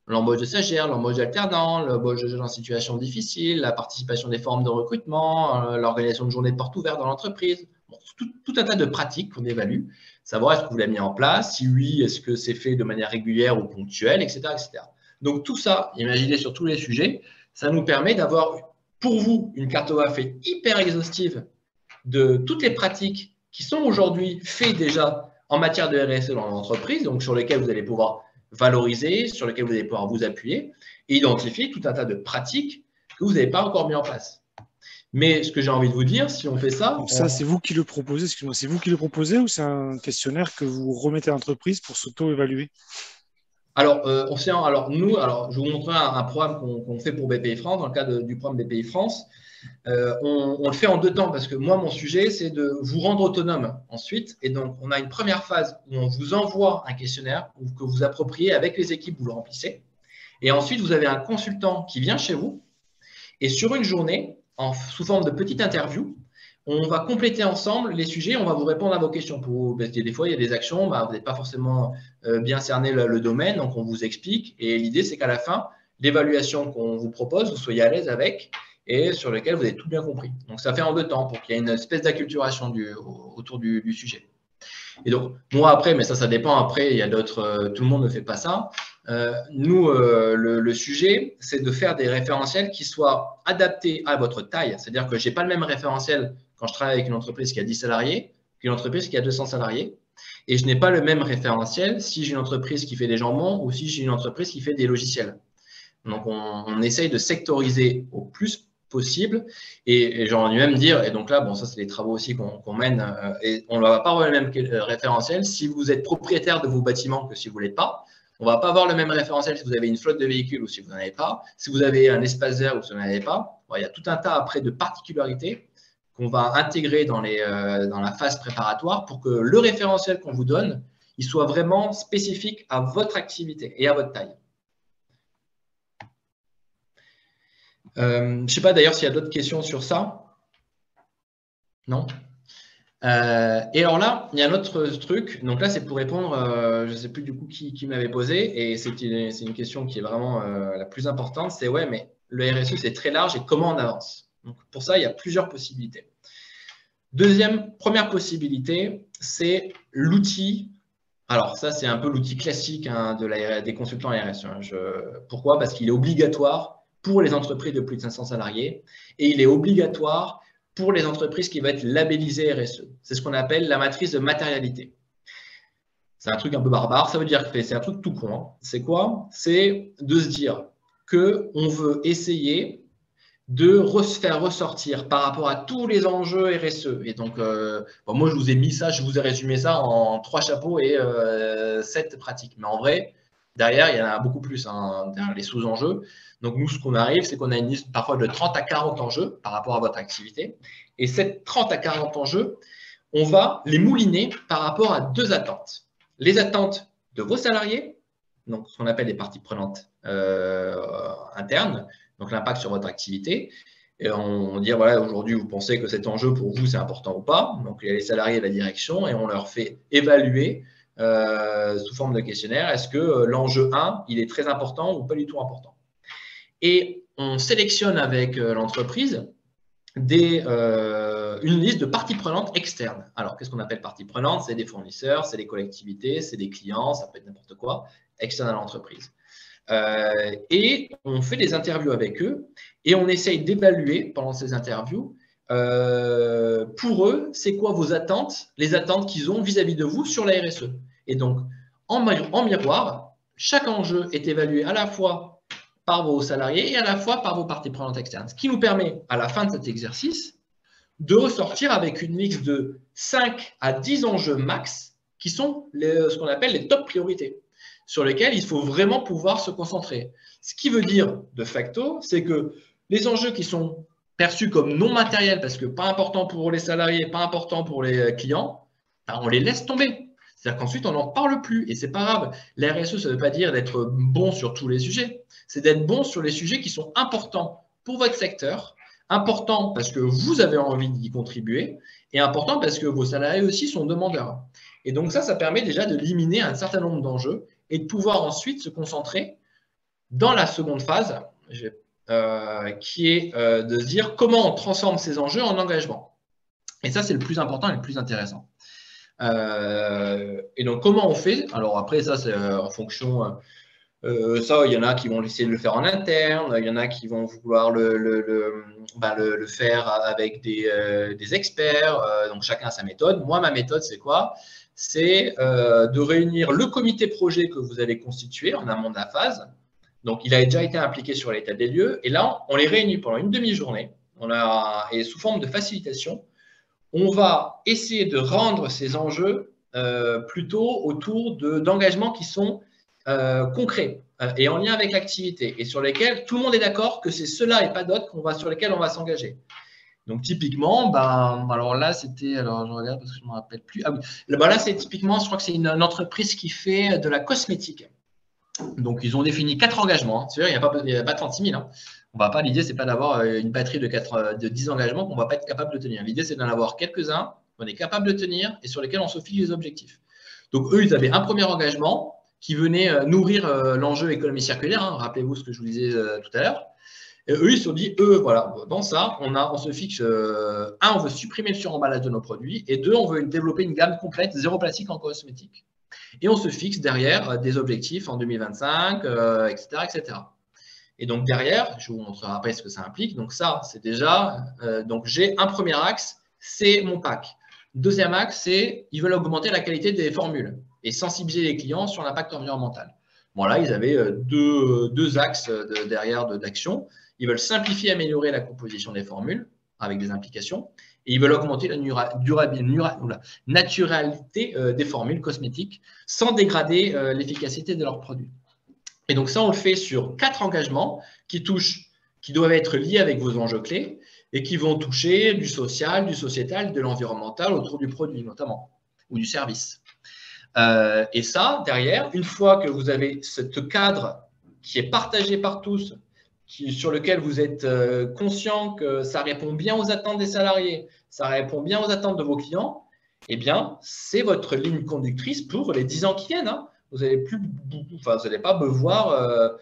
L'embauche de stagiaires, l'embauche d'alternants, l'embauche de jeunes en situation difficile, la participation des formes de recrutement, l'organisation de journées de portes ouvertes dans l'entreprise. Bon, tout un tas de pratiques qu'on évalue. Savoir est-ce que vous l'avez mis en place, si oui, est-ce que c'est fait de manière régulière ou ponctuelle, etc., etc. Donc tout ça, imaginez sur tous les sujets, ça nous permet d'avoir pour vous une cartographie hyper exhaustive de toutes les pratiques qui sont aujourd'hui faites déjà en matière de RSE dans l'entreprise, donc sur lesquelles vous allez pouvoir valoriser, sur lesquelles vous allez pouvoir vous appuyer et identifier tout un tas de pratiques que vous n'avez pas encore mis en place. Mais ce que j'ai envie de vous dire, si on fait ça… Donc ça, c'est vous qui le proposez, excusez-moi, c'est vous qui le proposez ou c'est un questionnaire que vous remettez à l'entreprise pour s'auto-évaluer? Alors, je vais vous montrer un programme qu'on fait pour BPI France, dans le cadre du programme BPI France. On le fait en 2 temps parce que moi, mon sujet, c'est de vous rendre autonome ensuite. Et donc, on a une première phase où on vous envoie un questionnaire que vous appropriez avec les équipes, vous le remplissez. Et ensuite, vous avez un consultant qui vient chez vous. Et sur une journée, sous forme de petite interview, on va compléter ensemble les sujets, on va vous répondre à vos questions. Parce que des fois, il y a des actions, vous n'êtes pas forcément bien cerné le domaine, donc on vous explique. Et l'idée, c'est qu'à la fin, l'évaluation qu'on vous propose, vous soyez à l'aise avec et sur lequel vous avez tout bien compris. Donc, ça fait en 2 temps pour qu'il y ait une espèce d'acculturation autour du sujet. Et donc, moi, après, mais ça dépend. Après, il y a d'autres, tout le monde ne fait pas ça. Nous, le sujet, c'est de faire des référentiels qui soient adaptés à votre taille. C'est-à-dire que je n'ai pas le même référentiel quand je travaille avec une entreprise qui a 10 salariés qu'une entreprise qui a 200 salariés. Et je n'ai pas le même référentiel si j'ai une entreprise qui fait des jambons ou si j'ai une entreprise qui fait des logiciels. Donc, on essaye de sectoriser au plus possible. Et j'ai envie de même dire, et donc là, bon, ça, c'est les travaux aussi qu'on mène, et on ne va pas avoir le même référentiel si vous êtes propriétaire de vos bâtiments que si vous ne l'êtes pas. On ne va pas avoir le même référentiel si vous avez une flotte de véhicules ou si vous n'en avez pas. Si vous avez un espace vert ou si vous n'en avez pas. Bon, il y a tout un tas après de particularités qu'on va intégrer dans la phase préparatoire pour que le référentiel qu'on vous donne, il soit vraiment spécifique à votre activité et à votre taille. Je ne sais pas d'ailleurs s'il y a d'autres questions sur ça. Non? Et alors là, il y a un autre truc. Donc là, c'est pour répondre, je ne sais plus du coup qui m'avait posé, et c'est une question qui est vraiment la plus importante. C'est ouais, mais le RSE, c'est très large et comment on avance? Donc pour ça, il y a plusieurs possibilités. Première possibilité, c'est l'outil. Alors ça, c'est un peu l'outil classique hein, des consultants RSE. Hein. Pourquoi? Parce qu'il est obligatoire pour les entreprises de plus de 500 salariés et il est obligatoire pour les entreprises qui vont être labellisées RSE. C'est ce qu'on appelle la matrice de matérialité. C'est un truc un peu barbare, ça veut dire que c'est un truc tout con. Hein. C'est quoi? C'est de se dire qu'on veut essayer de faire ressortir par rapport à tous les enjeux RSE. Et donc, bon, moi, je vous ai mis ça, je vous ai résumé ça en 3 chapeaux et 7 pratiques. Mais en vrai, derrière, il y en a beaucoup plus, hein, derrière les sous-enjeux. Donc, nous, ce qu'on arrive, c'est qu'on a une liste parfois de 30 à 40 enjeux par rapport à votre activité. Et ces 30 à 40 enjeux, on va les mouliner par rapport à 2 attentes. Les attentes de vos salariés, donc ce qu'on appelle les parties prenantes internes, donc l'impact sur votre activité. Et on dit, voilà, aujourd'hui, vous pensez que cet enjeu pour vous, c'est important ou pas. Donc, il y a les salariés et la direction et on leur fait évaluer sous forme de questionnaire, est-ce que l'enjeu 1, il est très important ou pas du tout important. Et on sélectionne avec l'entreprise une liste de parties prenantes externes. Alors, qu'est-ce qu'on appelle parties prenantes? C'est des fournisseurs, c'est des collectivités, c'est des clients, ça peut être n'importe quoi, externe à l'entreprise. Et on fait des interviews avec eux et on essaye d'évaluer pendant ces interviews pour eux, c'est quoi vos attentes, les attentes qu'ils ont vis-à-vis de vous sur la RSE. Et donc, en miroir, chaque enjeu est évalué à la fois par vos salariés et à la fois par vos parties prenantes externes. Ce qui nous permet, à la fin de cet exercice, de ressortir avec une liste de 5 à 10 enjeux max qui sont ce qu'on appelle les top priorités, sur lesquels il faut vraiment pouvoir se concentrer. Ce qui veut dire, de facto, c'est que les enjeux qui sont perçus comme non matériels, parce que pas important pour les salariés, pas important pour les clients, ben on les laisse tomber. C'est-à-dire qu'ensuite, on n'en parle plus et c'est pas grave. La RSE, ça ne veut pas dire d'être bon sur tous les sujets, c'est d'être bon sur les sujets qui sont importants pour votre secteur, importants parce que vous avez envie d'y contribuer et importants parce que vos salariés aussi sont demandeurs. Et donc ça permet déjà de limiter un certain nombre d'enjeux et de pouvoir ensuite se concentrer dans la seconde phase, qui est de se dire comment on transforme ces enjeux en engagement. Et ça, c'est le plus important et le plus intéressant. Et donc, comment on fait? Alors après, ça, c'est en fonction... ça, il y en a qui vont essayer de le faire en interne, il y en a qui vont vouloir le faire avec des experts, donc chacun a sa méthode. Moi, ma méthode, c'est quoi? C'est de réunir le comité projet que vous avez constitué en amont de la phase. Donc, il a déjà été impliqué sur l'état des lieux. Et là, on les réunit pendant une demi-journée. Et sous forme de facilitation, on va essayer de rendre ces enjeux plutôt autour d'engagements qui sont concrets et en lien avec l'activité et sur lesquels tout le monde est d'accord que c'est cela et pas d'autres sur lesquels on va s'engager. Donc, typiquement, alors là, c'était, alors je regarde parce que je ne me rappelle plus. Ah oui, là, c'est typiquement, je crois que c'est une entreprise qui fait de la cosmétique. Donc, ils ont défini 4 engagements. C'est vrai, il n'y a pas 36 000. Hein. L'idée, ce n'est pas d'avoir une batterie de 10 engagements qu'on ne va pas être capable de tenir. L'idée, c'est d'en avoir quelques-uns qu'on est capable de tenir et sur lesquels on se fixe les objectifs. Donc, eux, ils avaient un premier engagement qui venait nourrir l'enjeu économie circulaire. Hein. Rappelez-vous ce que je vous disais tout à l'heure. Et eux, ils se sont dit, voilà, dans ça, on se fixe, on veut supprimer le suremballage de nos produits, et 2, on veut développer une gamme complète, zéro plastique en cosmétique. Et on se fixe derrière des objectifs en 2025, etc., etc. Et donc derrière, je vous montrerai après ce que ça implique. Donc ça, c'est déjà, donc j'ai un premier axe, c'est mon pack. Deuxième axe, c'est ils veulent augmenter la qualité des formules et sensibiliser les clients sur l'impact environnemental. Bon là, ils avaient deux axes derrière d'action. Ils veulent simplifier et améliorer la composition des formules avec des implications et ils veulent augmenter la naturalité des formules cosmétiques sans dégrader l'efficacité de leurs produits. Et donc ça, on le fait sur 4 engagements qui doivent être liés avec vos enjeux clés et qui vont toucher du social, du sociétal, de l'environnemental autour du produit notamment ou du service. Et ça, derrière, une fois que vous avez ce cadre qui est partagé par tous, sur lequel vous êtes conscient que ça répond bien aux attentes des salariés, ça répond bien aux attentes de vos clients, eh bien, c'est votre ligne conductrice pour les 10 ans qui viennent. Hein. Vous n'allez pas devoir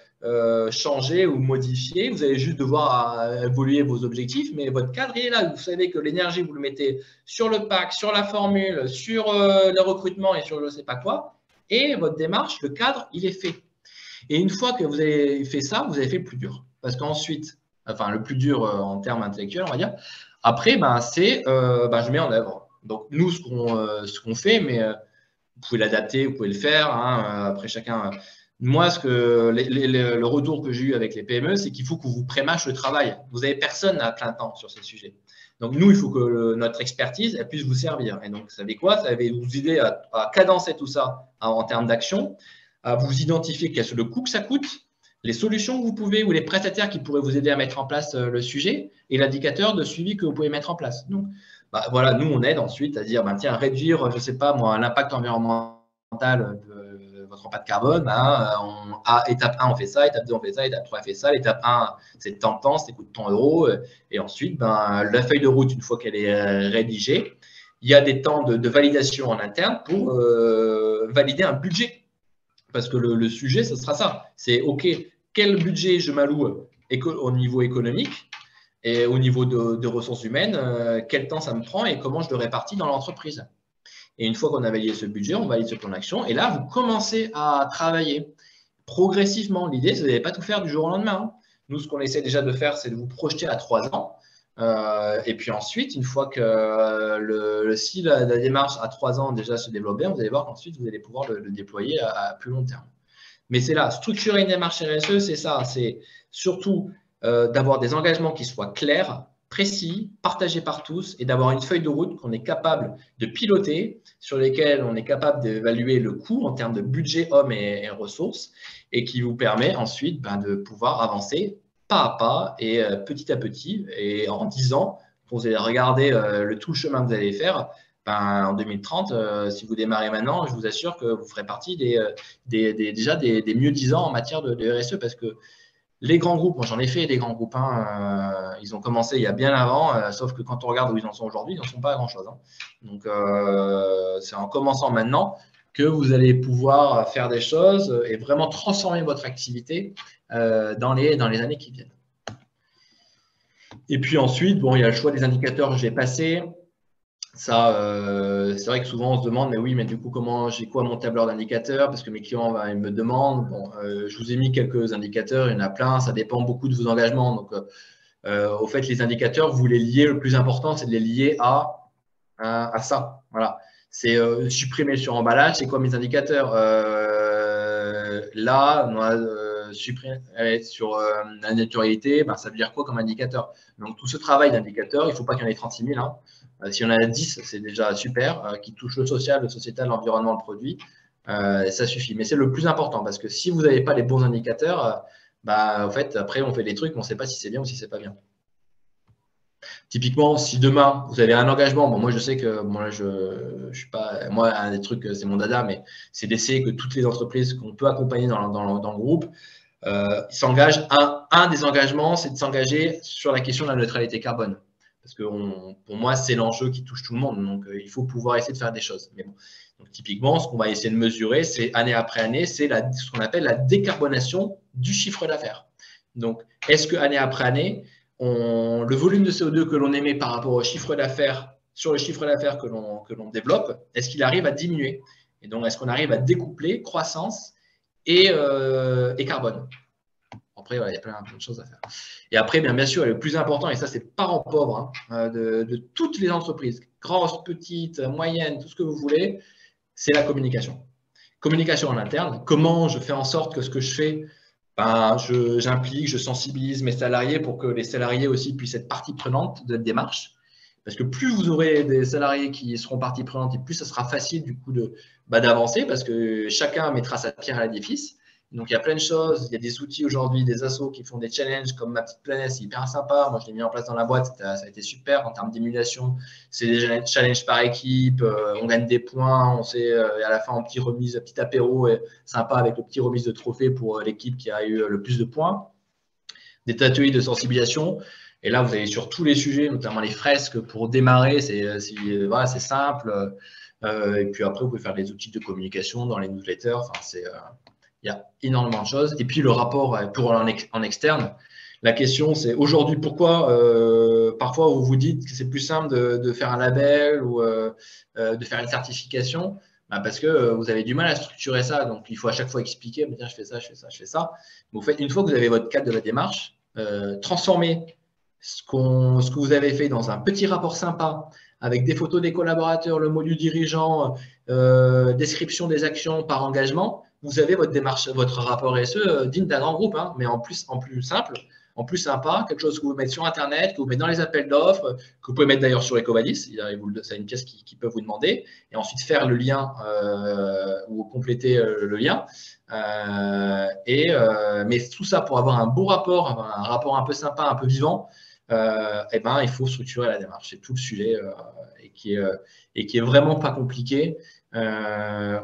changer ou modifier. Vous allez juste devoir évoluer vos objectifs, mais votre cadre il est là. Vous savez que l'énergie, vous le mettez sur le pack, sur la formule, sur le recrutement et sur je ne sais pas quoi. Et votre démarche, le cadre, il est fait. Et une fois que vous avez fait ça, vous avez fait le plus dur. Parce qu'ensuite, enfin le plus dur en termes intellectuels, on va dire, après, c'est je mets en œuvre. Donc, nous, ce qu'on fait, mais vous pouvez l'adapter, vous pouvez le faire. Hein, après, chacun. Moi, le retour que j'ai eu avec les PME, c'est qu'il faut que vous prémâche le travail. Vous n'avez personne à plein temps sur ces sujets. Donc, nous, il faut que notre expertise elle puisse vous servir. Et donc, vous savez quoi? Ça va vous aider à cadencer tout ça en termes d'action, à vous identifier quel est le coût que ça coûte, les solutions que vous pouvez ou les prestataires qui pourraient vous aider à mettre en place le sujet et l'indicateur de suivi que vous pouvez mettre en place. Donc, voilà, nous, on aide ensuite à dire, tiens, réduire, je ne sais pas moi, l'impact environnemental de votre impact carbone. Étape 1, on fait ça, étape 2, on fait ça, étape 3, on fait ça. L'étape 1, c'est tant de temps, ça coûte tant euros. Et ensuite, la feuille de route, une fois qu'elle est rédigée, il y a des temps de validation en interne pour valider un budget. Parce que le sujet, ce sera ça. C'est OK, quel budget je m'alloue au niveau économique et au niveau de ressources humaines, quel temps ça me prend et comment je le répartis dans l'entreprise. Et une fois qu'on a validé ce budget, on valide ce plan d'action. Et là, vous commencez à travailler progressivement. L'idée, c'est que vous n'allez pas tout faire du jour au lendemain. Hein. Nous, ce qu'on essaie déjà de faire, c'est de vous projeter à 3 ans. Et puis ensuite, une fois que si la démarche à 3 ans déjà se développe bien, vous allez voir qu'ensuite, vous allez pouvoir le déployer à plus long terme. Mais c'est là, structurer une démarche RSE, c'est ça. C'est surtout d'avoir des engagements qui soient clairs, précis, partagés par tous et d'avoir une feuille de route qu'on est capable de piloter, sur lesquelles on est capable d'évaluer le coût en termes de budget hommes et ressources et qui vous permet ensuite de pouvoir avancer pas à pas et petit à petit. Et en 10 ans, quand vous allez regarder tout le chemin que vous allez faire, en 2030, si vous démarrez maintenant, je vous assure que vous ferez partie déjà des mieux 10 ans en matière de RSE parce que les grands groupes, moi j'en ai fait des grands groupes, ils ont commencé il y a bien avant, sauf que quand on regarde où ils en sont aujourd'hui, ils n'en sont pas à grand chose. Hein. Donc c'est en commençant maintenant que vous allez pouvoir faire des choses et vraiment transformer votre activité dans les années qui viennent. Et puis ensuite, il y a le choix des indicateurs que j'ai passés. Ça, c'est vrai que souvent on se demande, mais oui, mais du coup, j'ai quoi mon tableur d'indicateurs? Parce que mes clients ils me demandent. Je vous ai mis quelques indicateurs, il y en a plein, ça dépend beaucoup de vos engagements. Donc, au fait, les indicateurs, vous les liez, le plus important, c'est de les lier à ça. Voilà. C'est supprimer le suremballage, c'est quoi mes indicateurs? Là, on a supprimer sur la naturalité, ça veut dire quoi comme indicateur? Donc, tout ce travail d'indicateurs, il ne faut pas qu'il y en ait 36 000. Hein. Si on en a 10, c'est déjà super, qui touche le social, le sociétal, l'environnement, le produit, ça suffit. Mais c'est le plus important parce que si vous n'avez pas les bons indicateurs, en fait, après, on fait des trucs, on ne sait pas si c'est bien ou si c'est pas bien. Typiquement, si demain, vous avez un engagement, moi, je sais que je suis pas, moi, un des trucs, c'est mon dada, mais c'est d'essayer que toutes les entreprises qu'on peut accompagner dans le groupe s'engagent. Un des engagements, c'est de s'engager sur la question de la neutralité carbone. Parce que pour moi, c'est l'enjeu qui touche tout le monde. Donc, il faut pouvoir essayer de faire des choses. Mais bon. Donc, typiquement, ce qu'on va essayer de mesurer, c'est année après année, c'est ce qu'on appelle la décarbonation du chiffre d'affaires. Donc, est-ce que année après année, le volume de CO2 que l'on émet par rapport au chiffre d'affaires, sur le chiffre d'affaires que l'on développe, est-ce qu'il arrive à diminuer? Et donc, est-ce qu'on arrive à découpler croissance et carbone? Après, il y a plein de choses à faire. Et après, bien sûr, le plus important, et ça, c'est parent pauvre de toutes les entreprises, grosses, petites, moyennes, tout ce que vous voulez, c'est la communication. Communication en interne. Comment je fais en sorte que ce que je fais, j'implique, je sensibilise mes salariés pour que les salariés aussi puissent être partie prenante de la démarche. Parce que plus vous aurez des salariés qui seront partie prenante, et plus ça sera facile du coup d'avancer parce que chacun mettra sa pierre à l'édifice. Donc, il y a plein de choses. Il y a des outils aujourd'hui, des assos qui font des challenges comme Ma Petite Planète, c'est hyper sympa. Moi, je l'ai mis en place dans la boîte, ça a été super en termes d'émulation. C'est des challenges par équipe, on gagne des points, on sait à la fin, un petit apéro sympa avec le petit remise de trophée pour l'équipe qui a eu le plus de points. Des ateliers de sensibilisation. Et là, vous avez sur tous les sujets, notamment les fresques pour démarrer, voilà, c'est simple. Et puis après, vous pouvez faire des outils de communication dans les newsletters. Enfin, il y a énormément de choses. Et puis, le rapport pour en externe. La question, c'est aujourd'hui, pourquoi parfois vous vous dites que c'est plus simple de faire un label ou de faire une certification? Parce que vous avez du mal à structurer ça. Donc, il faut à chaque fois expliquer, tiens, je fais ça, je fais ça, je fais ça. Mais vous faites, une fois que vous avez votre cadre de la démarche, transformez ce que vous avez fait dans un petit rapport sympa avec des photos des collaborateurs, le mot du dirigeant, description des actions par engagement. Vous avez votre démarche, votre rapport RSE digne d'un grand groupe, mais en plus simple, en plus sympa, quelque chose que vous mettez sur Internet, que vous mettez dans les appels d'offres, que vous pouvez mettre d'ailleurs sur EcoVadis. C'est une pièce qui peut vous demander. Et ensuite faire le lien ou compléter le lien. Mais tout ça pour avoir un beau rapport, un rapport un peu sympa, un peu vivant, il faut structurer la démarche. C'est tout le sujet et qui est vraiment pas compliqué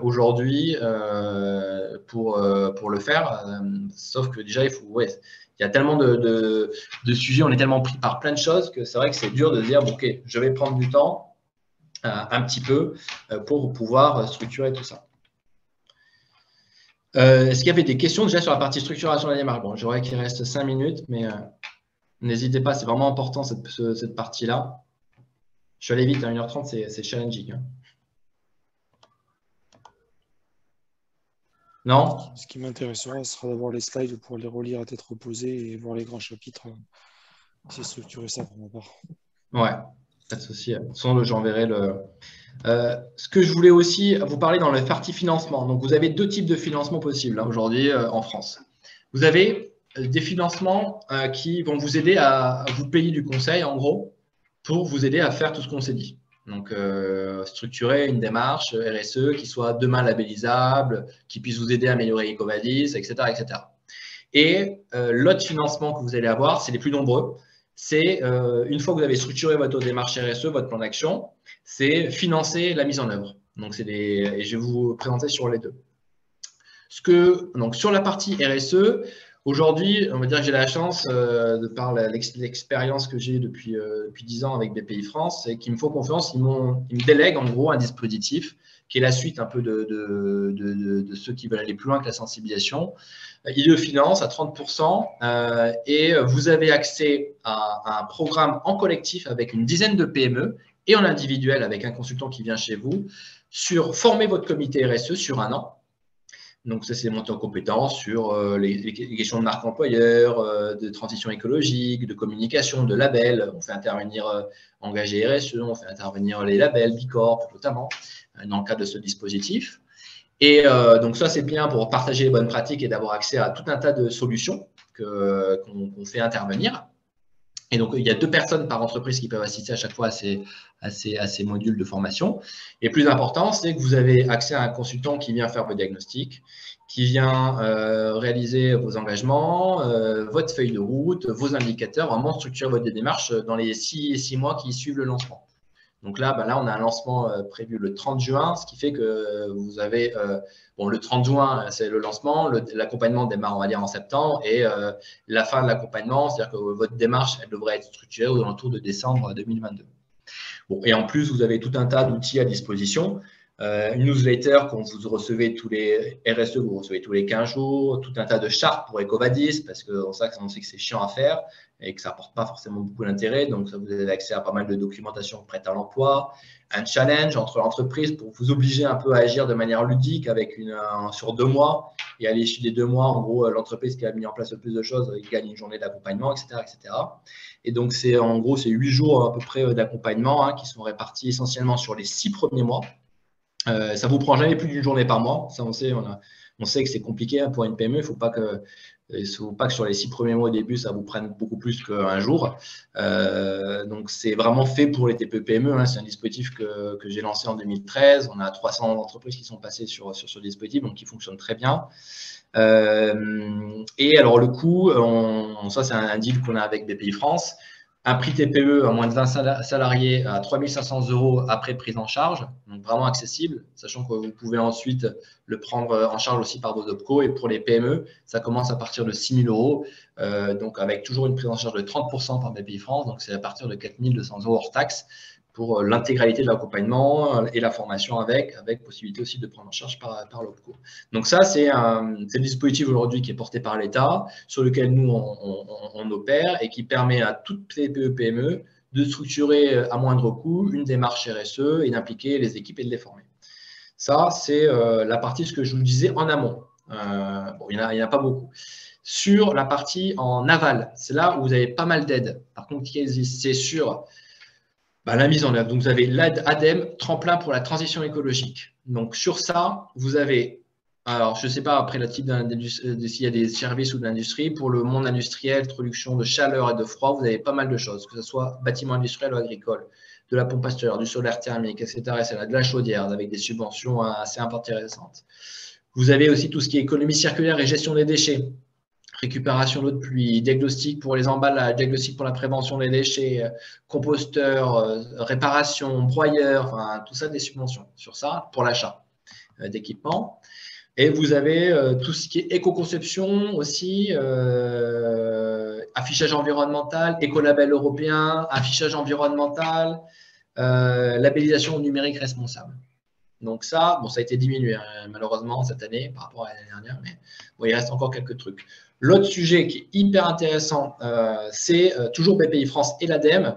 aujourd'hui pour le faire. Sauf que déjà, il y a tellement de sujets, on est tellement pris par plein de choses que c'est vrai que c'est dur de dire, bon, ok, je vais prendre du temps un petit peu pour pouvoir structurer tout ça. Est-ce qu'il y avait des questions déjà sur la partie structuration de la démarche? Bon, j'aurais qu'il reste 5 minutes, mais n'hésitez pas, c'est vraiment important cette partie-là. Je suis allé vite, à 1h30, c'est challenging. Non? Ce qui m'intéressera, ce sera d'avoir les slides pour les relire à tête reposée et voir les grands chapitres. C'est structurer ça pour ma part. Ouais, pas de souci. J'enverrai le. Ce que je voulais aussi vous parler dans le partie financement. Donc, vous avez 2 types de financement possibles aujourd'hui en France. Vous avez des financements qui vont vous aider à vous payer du conseil, en gros, pour vous aider à faire tout ce qu'on s'est dit. Donc, structurer une démarche RSE qui soit demain labellisable, qui puisse vous aider à améliorer EcoVadis, etc., etc. Et l'autre financement que vous allez avoir, c'est les plus nombreux. C'est une fois que vous avez structuré votre démarche RSE, votre plan d'action, c'est financer la mise en œuvre. Donc, et je vais vous présenter sur les deux. Donc, sur la partie RSE, aujourd'hui, on va dire que j'ai la chance, de par l'expérience que j'ai depuis 10 ans avec BPI France, c'est qu'ils me font confiance, ils me délèguent en gros un dispositif qui est la suite un peu de ceux qui veulent aller plus loin que la sensibilisation. Ils le financent à 30% et vous avez accès à un programme en collectif avec une dizaine de PME et en individuel avec un consultant qui vient chez vous sur former votre comité RSE sur 1 an. Donc, ça, c'est monter en compétences sur les questions de marque employeur, de transition écologique, de communication, de labels. On fait intervenir engagé RSE, on fait intervenir les labels, Bicorp notamment, dans le cadre de ce dispositif. Et donc, ça, c'est bien pour partager les bonnes pratiques et d'avoir accès à tout un tas de solutions qu'on fait intervenir. Et donc, il y a 2 personnes par entreprise qui peuvent assister à chaque fois à ces modules de formation. Et plus important, c'est que vous avez accès à un consultant qui vient faire vos diagnostics, qui vient réaliser vos engagements, votre feuille de route, vos indicateurs, vraiment structurer votre démarche dans les 6 mois qui suivent le lancement. Donc là, on a un lancement prévu le 30 juin, ce qui fait que vous avez… le 30 juin, c'est le lancement. L'accompagnement démarre, on va dire, en septembre. Et la fin de l'accompagnement, c'est-à-dire que votre démarche, elle devrait être structurée aux alentours de décembre 2022. Bon, et en plus, vous avez tout un tas d'outils à disposition. Une newsletter quand vous recevez tous les RSE, vous recevez tous les 15 jours, tout un tas de chartes pour EcoVadis, parce qu'on sait que c'est chiant à faire et que ça n'apporte pas forcément beaucoup d'intérêt. Donc, ça vous avez accès à pas mal de documentation prête à l'emploi, un challenge entre entreprises pour vous obliger un peu à agir de manière ludique avec sur 2 mois. Et à l'issue des 2 mois, en gros, l'entreprise qui a mis en place le plus de choses, il gagne une journée d'accompagnement, etc., etc. Et donc, en gros, c'est 8 jours à peu près d'accompagnement qui sont répartis essentiellement sur les 6 premiers mois. Ça ne vous prend jamais plus d'une journée par mois. Ça, on sait que c'est compliqué pour une PME. Il ne faut pas que Il ne faut pas que sur les 6 premiers mois au début, ça vous prenne beaucoup plus qu'un jour. Donc, c'est vraiment fait pour les TPE-PME. Hein. C'est un dispositif que j'ai lancé en 2013. On a 300 entreprises qui sont passées sur ce dispositif, donc qui fonctionne très bien. Et alors, le coût, ça, c'est un deal qu'on a avec BPI-France. Un prix TPE à moins de 20 salariés à 3 500 € après prise en charge, donc vraiment accessible, sachant que vous pouvez ensuite le prendre en charge aussi par vos OPCO. Et pour les PME, ça commence à partir de 6 000 €, donc avec toujours une prise en charge de 30% par BPI France, donc c'est à partir de 4 200 € hors taxe pour l'intégralité de l'accompagnement et la formation avec possibilité aussi de prendre en charge par l'OPCO. Donc ça, c'est le dispositif aujourd'hui qui est porté par l'État, sur lequel nous, on opère et qui permet à toutes TPE-PME de structurer à moindre coût une démarche RSE et d'impliquer les équipes et de les former. Ça, c'est la partie, ce que je vous disais, en amont. Bon, il n'y en a pas beaucoup. Sur la partie en aval, c'est là où vous avez pas mal d'aides. Par contre, c'est sur la mise en œuvre. Donc, vous avez l'aide ADEME, tremplin pour la transition écologique. Donc, sur ça, vous avez, alors je ne sais pas après le type s'il y a des services ou de l'industrie, pour le monde industriel, production de chaleur et de froid, vous avez pas mal de choses, que ce soit bâtiment industriel ou agricole, de la pompe à chaleur, du solaire thermique, etc. De la chaudière avec des subventions assez intéressantes. Vous avez aussi tout ce qui est économie circulaire et gestion des déchets. Récupération d'eau de pluie, diagnostic pour les emballages, diagnostic pour la prévention des déchets, composteur, réparation, broyeur, enfin, tout ça des subventions sur ça pour l'achat d'équipements. Et vous avez tout ce qui est éco-conception aussi, affichage environnemental, écolabel européen, affichage environnemental, labellisation numérique responsable. Donc ça, bon, ça a été diminué malheureusement cette année par rapport à l'année dernière, mais bon, il reste encore quelques trucs. L'autre sujet qui est hyper intéressant, c'est toujours BPI France et l'ADEME,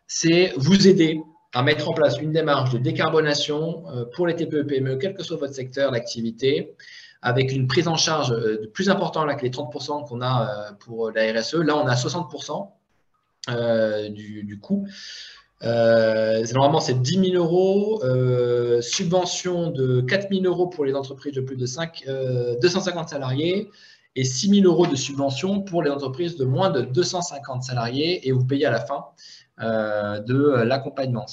c'est vous aider à mettre en place une démarche de décarbonation pour les TPE-PME, quel que soit votre secteur d'activité, avec une prise en charge plus importante là, que les 30% qu'on a pour la RSE. Là, on a 60% du coût. Normalement, c'est 10 000 €, subvention de 4 000 € pour les entreprises de plus de 250 salariés et 6 000 € de subvention pour les entreprises de moins de 250 salariés, et vous payez à la fin de l'accompagnement.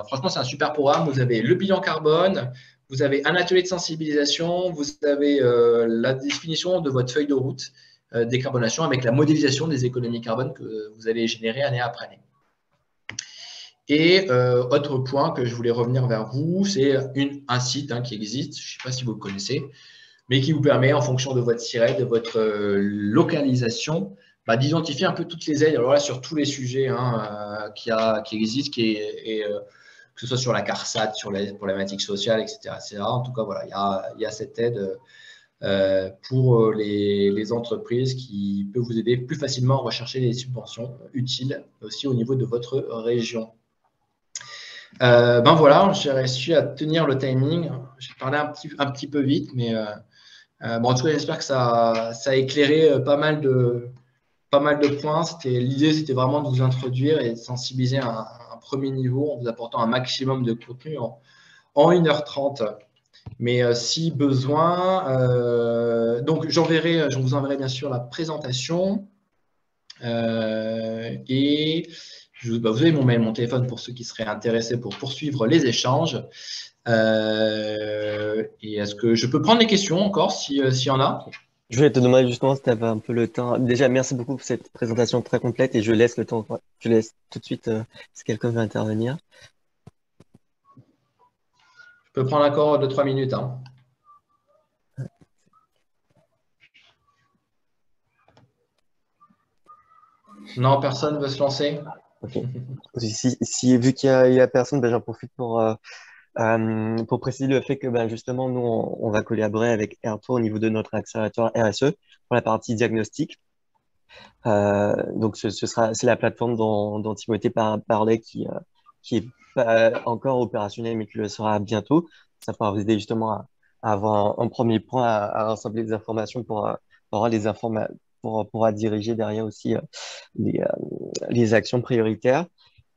Franchement, c'est un super programme. Vous avez le bilan carbone, vous avez un atelier de sensibilisation, vous avez la définition de votre feuille de route décarbonation avec la modélisation des économies carbone que vous allez générer année après année. Et autre point que je voulais revenir vers vous, c'est un site qui existe, je ne sais pas si vous le connaissez, mais qui vous permet, en fonction de votre SIRET, de votre localisation, d'identifier un peu toutes les aides. Alors là, sur tous les sujets qui existent, que ce soit sur la CARSAT, sur les problématiques sociales, etc. En tout cas, voilà, il y a cette aide pour les entreprises qui peut vous aider plus facilement à rechercher les subventions utiles aussi au niveau de votre région. Voilà, j'ai réussi à tenir le timing. J'ai parlé un petit peu vite, mais en tout cas, j'espère que ça a éclairé pas mal de points. L'idée, c'était vraiment de vous introduire et de sensibiliser à un premier niveau en vous apportant un maximum de contenu en 1h30. Mais si besoin, donc je vous enverrai bien sûr la présentation et vous avez mon mail, mon téléphone pour ceux qui seraient intéressés pour poursuivre les échanges. Et est-ce que je peux prendre les questions encore s'il y en a? Je voulais te demander justement si tu avais un peu le temps. Déjà, merci beaucoup pour cette présentation très complète et je laisse le temps. Je laisse tout de suite si quelqu'un veut intervenir. Je peux prendre encore 2-3 minutes. Non, personne ne veut se lancer? Okay. Vu qu'il y a personne, j'en profite pour préciser le fait que justement, nous, on va collaborer avec Airtour au niveau de notre accélérateur RSE pour la partie diagnostic. Donc, c'est la plateforme dont Timothée parlait qui est pas encore opérationnelle, mais qui le sera bientôt. Ça pourra vous aider justement à avoir un premier point, à rassembler des informations pour avoir les informations, pour pouvoir diriger derrière aussi les actions prioritaires.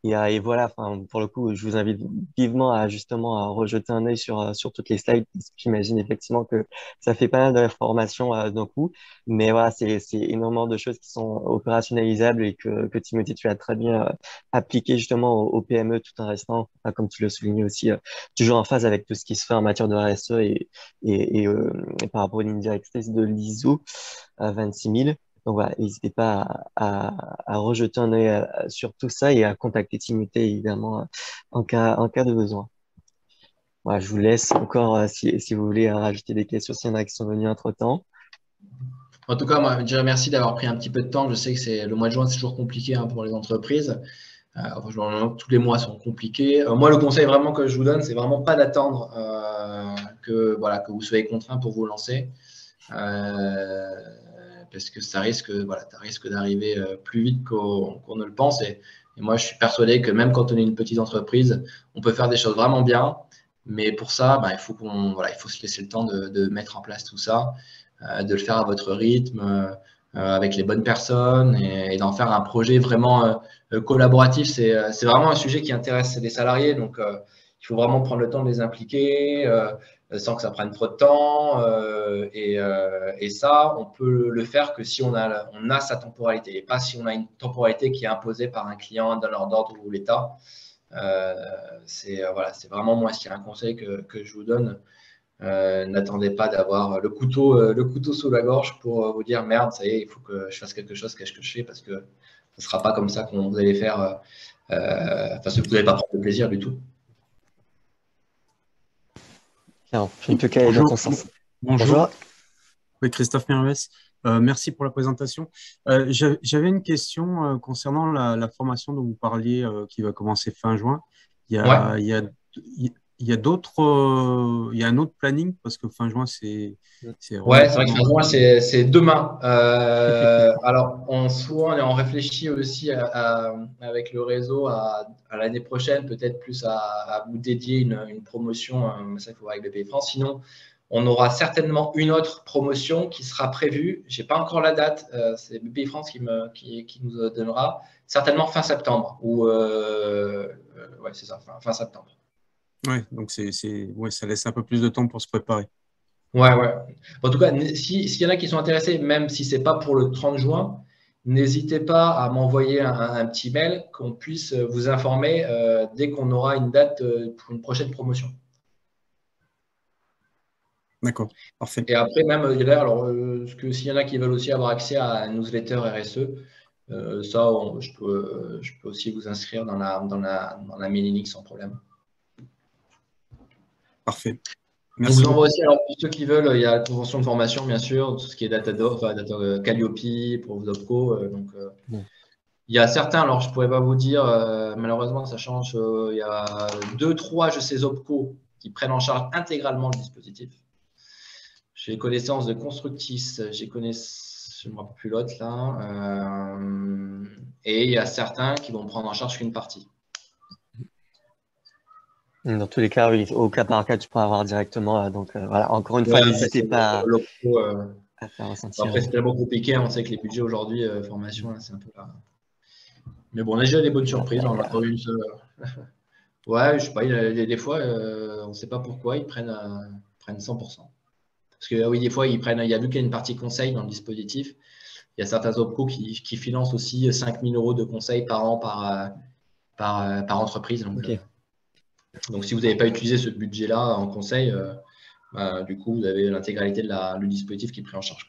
Et voilà, enfin, pour le coup, je vous invite vivement à justement à rejeter un œil sur toutes les slides. J'imagine effectivement que ça fait pas mal d'informations d'un coup, mais voilà, c'est énormément de choses qui sont opérationnalisables et que Timothée, tu as très bien appliqué justement au PME tout en restant, comme tu le soulignais aussi, toujours en phase avec tout ce qui se fait en matière de RSE et par rapport aux lignes directrices de l'ISO 26 000. Donc voilà, n'hésitez pas à rejeter un œil sur tout ça et à contacter Timothée évidemment en cas de besoin. Voilà, je vous laisse encore si vous voulez rajouter des questions s'il y en a qui sont venues entre-temps. En tout cas, moi, je dirais merci d'avoir pris un petit peu de temps. Je sais que c'est le mois de juin, c'est toujours compliqué pour les entreprises. Tous les mois sont compliqués. Moi, le conseil vraiment que je vous donne, c'est vraiment pas d'attendre que vous soyez contraint pour vous lancer. Parce que ça risque d'arriver plus vite qu'on ne le pense. Et moi, je suis persuadé que même quand on est une petite entreprise, on peut faire des choses vraiment bien. Mais pour ça, il faut se laisser le temps de mettre en place tout ça, de le faire à votre rythme, avec les bonnes personnes et d'en faire un projet vraiment collaboratif. C'est vraiment un sujet qui intéresse les salariés. Donc, il faut vraiment prendre le temps de les impliquer sans que ça prenne trop de temps. Et ça, on peut le faire que si on a sa temporalité et pas si on a une temporalité qui est imposée par un client, un donneur d'ordre ou l'État. C'est vraiment moi, s'il y a un conseil que je vous donne, n'attendez pas d'avoir le couteau sous la gorge pour vous dire merde, ça y est, il faut que je fasse quelque chose, qu'est-ce que je fais, parce que ce ne sera pas comme ça qu'on vous allez faire, vous n'allez pas prendre de plaisir du tout. Alors, je ne peux qu'aller dans ton sens. Bonjour. Oui, Christophe Merves. Merci pour la présentation. J'avais une question concernant la formation dont vous parliez qui va commencer fin juin. Il y a un autre planning parce que fin juin, c'est ouais, c'est vrai que fin juin, c'est demain. Alors, on réfléchit aussi avec le réseau à l'année prochaine, peut-être plus à vous dédier une promotion. Ça, il faut voir avec BPIFrance. Sinon, on aura certainement une autre promotion qui sera prévue. Je n'ai pas encore la date. C'est BPIFrance qui nous donnera. Certainement fin septembre. Ouais, c'est ça, fin septembre. Oui, donc ça laisse un peu plus de temps pour se préparer. Ouais. En tout cas, s'il y en a qui sont intéressés, même si ce n'est pas pour le 30 juin, n'hésitez pas à m'envoyer un petit mail qu'on puisse vous informer dès qu'on aura une date pour une prochaine promotion. D'accord, parfait. Et après, même, s'il y en a qui veulent aussi avoir accès à un newsletter RSE, je peux aussi vous inscrire dans la mailing list sans problème. Parfait. Merci. On vous envoie aussi, alors pour ceux qui veulent, il y a la convention de formation, bien sûr, tout ce qui est data Calliope pour vos OPCO. Il y a certains, alors je ne pourrais pas vous dire, malheureusement, ça change. Il y a 2-3 de ces OPCO qui prennent en charge intégralement le dispositif. J'ai connaissance de Constructis, je ne me rappelle plus l'autre là. Et il y a certains qui vont prendre en charge qu'une partie. Dans tous les cas, oui, au cas par cas, tu pourras avoir directement. Donc voilà, encore une fois, n'hésitez pas à faire ressentir. Après, c'est tellement compliqué. On sait que les budgets aujourd'hui, formation, là, c'est un peu là. Mais bon, on a déjà des bonnes surprises. On a pas eu une seule. Ouais, je sais pas. Des fois, on ne sait pas pourquoi ils prennent 100%. Parce que oui, des fois, il y a vu qu'il y a une partie conseil dans le dispositif. Il y a certains OPCO qui financent aussi 5 000 € de conseil par an par entreprise. Donc, si vous n'avez pas utilisé ce budget-là en conseil, du coup, vous avez l'intégralité du dispositif qui est pris en charge.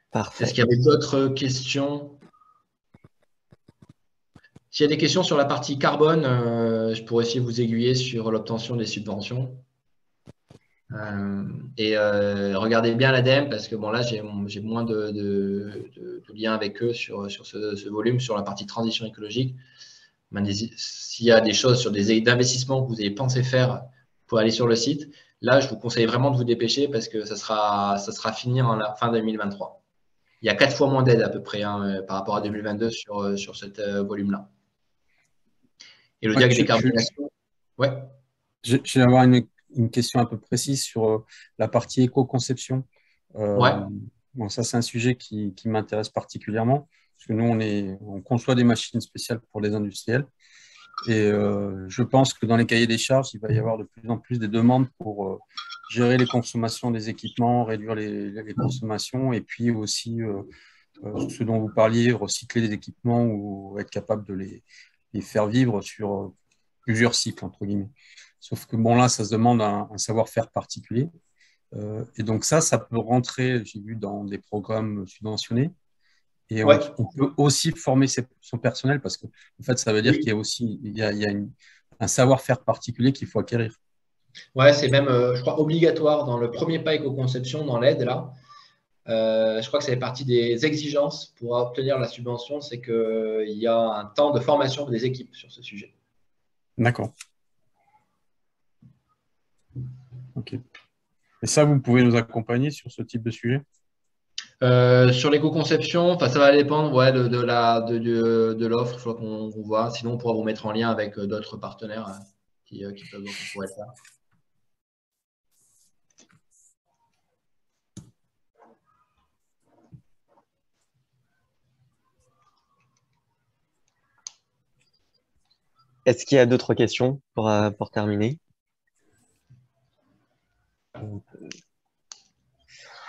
Parfait. Est-ce qu'il y avait d'autres questions? S'il y a des questions sur la partie carbone, je pourrais aussi vous aiguiller sur l'obtention des subventions. Regardez bien l'ADEME parce que bon, là, j'ai moins de liens avec eux sur ce volume, sur la partie transition écologique. S'il y a des choses sur des investissements que vous avez pensé faire pour aller sur le site, là, je vous conseille vraiment de vous dépêcher parce que ça sera fini en la fin 2023. Il y a 4 fois moins d'aide à peu près par rapport à 2022 sur ce volume-là. Et le diag décarbonation. Ouais. Je vais avoir une question un peu précise sur la partie éco-conception. Ouais. Bon, ça, c'est un sujet qui m'intéresse particulièrement. parce que nous, on conçoit des machines spéciales pour les industriels. Et je pense que dans les cahiers des charges, il va y avoir de plus en plus des demandes pour gérer les consommations des équipements, réduire les consommations, et puis aussi ce dont vous parliez, recycler les équipements ou être capable de les faire vivre sur plusieurs cycles, entre guillemets. Sauf que bon, là, ça se demande un savoir-faire particulier. Et donc ça peut rentrer, j'ai vu, dans des programmes subventionnés. Et Ouais. on peut aussi former son personnel parce que en fait, ça veut dire qu'il y a aussi un savoir-faire particulier qu'il faut acquérir. Ouais, c'est même, je crois, obligatoire dans le premier pas éco-conception, dans l'aide, là. Je crois que ça fait partie des exigences pour obtenir la subvention, c'est qu'il y a un temps de formation des équipes sur ce sujet. D'accord. Ok. Et ça, vous pouvez nous accompagner sur ce type de sujet? Sur l'éco-conception, ça va dépendre de l'offre, il faut qu'on voit. Sinon, on pourra vous mettre en lien avec d'autres partenaires qui peuvent pourraient le faire. Est-ce qu'il y a d'autres questions pour terminer?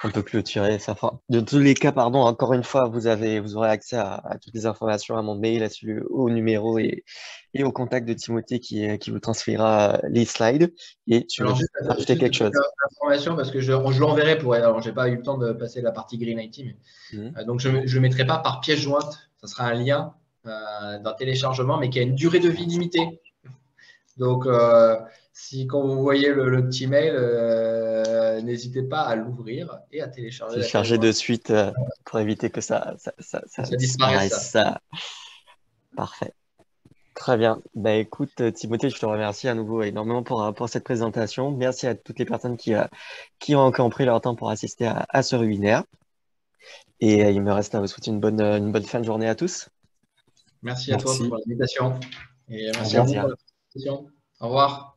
On peut clôturer ça. De tous les cas, pardon, encore une fois, vous aurez accès à toutes les informations à mon mail, au numéro et au contact de Timothée qui vous transférera les slides. Et tu veux ajouter quelque chose? Information parce que je l'enverrai pour. Alors, j'ai pas eu le temps de passer la partie Green IT, mais donc je ne mettrai pas par pièce jointe. Ça sera un lien d'un téléchargement, mais qui a une durée de vie limitée. Donc, si quand vous voyez le petit mail, n'hésitez pas à l'ouvrir et à télécharger. Télécharger de suite pour éviter que ça disparaisse. Parfait. Très bien. Bah, écoute, Timothée, je te remercie à nouveau énormément pour cette présentation. Merci à toutes les personnes qui ont pris leur temps pour assister à ce webinaire. Et il me reste à vous souhaiter une bonne fin de journée à tous. Merci à toi pour l'invitation. Et merci à vous pour la présentation. Au revoir.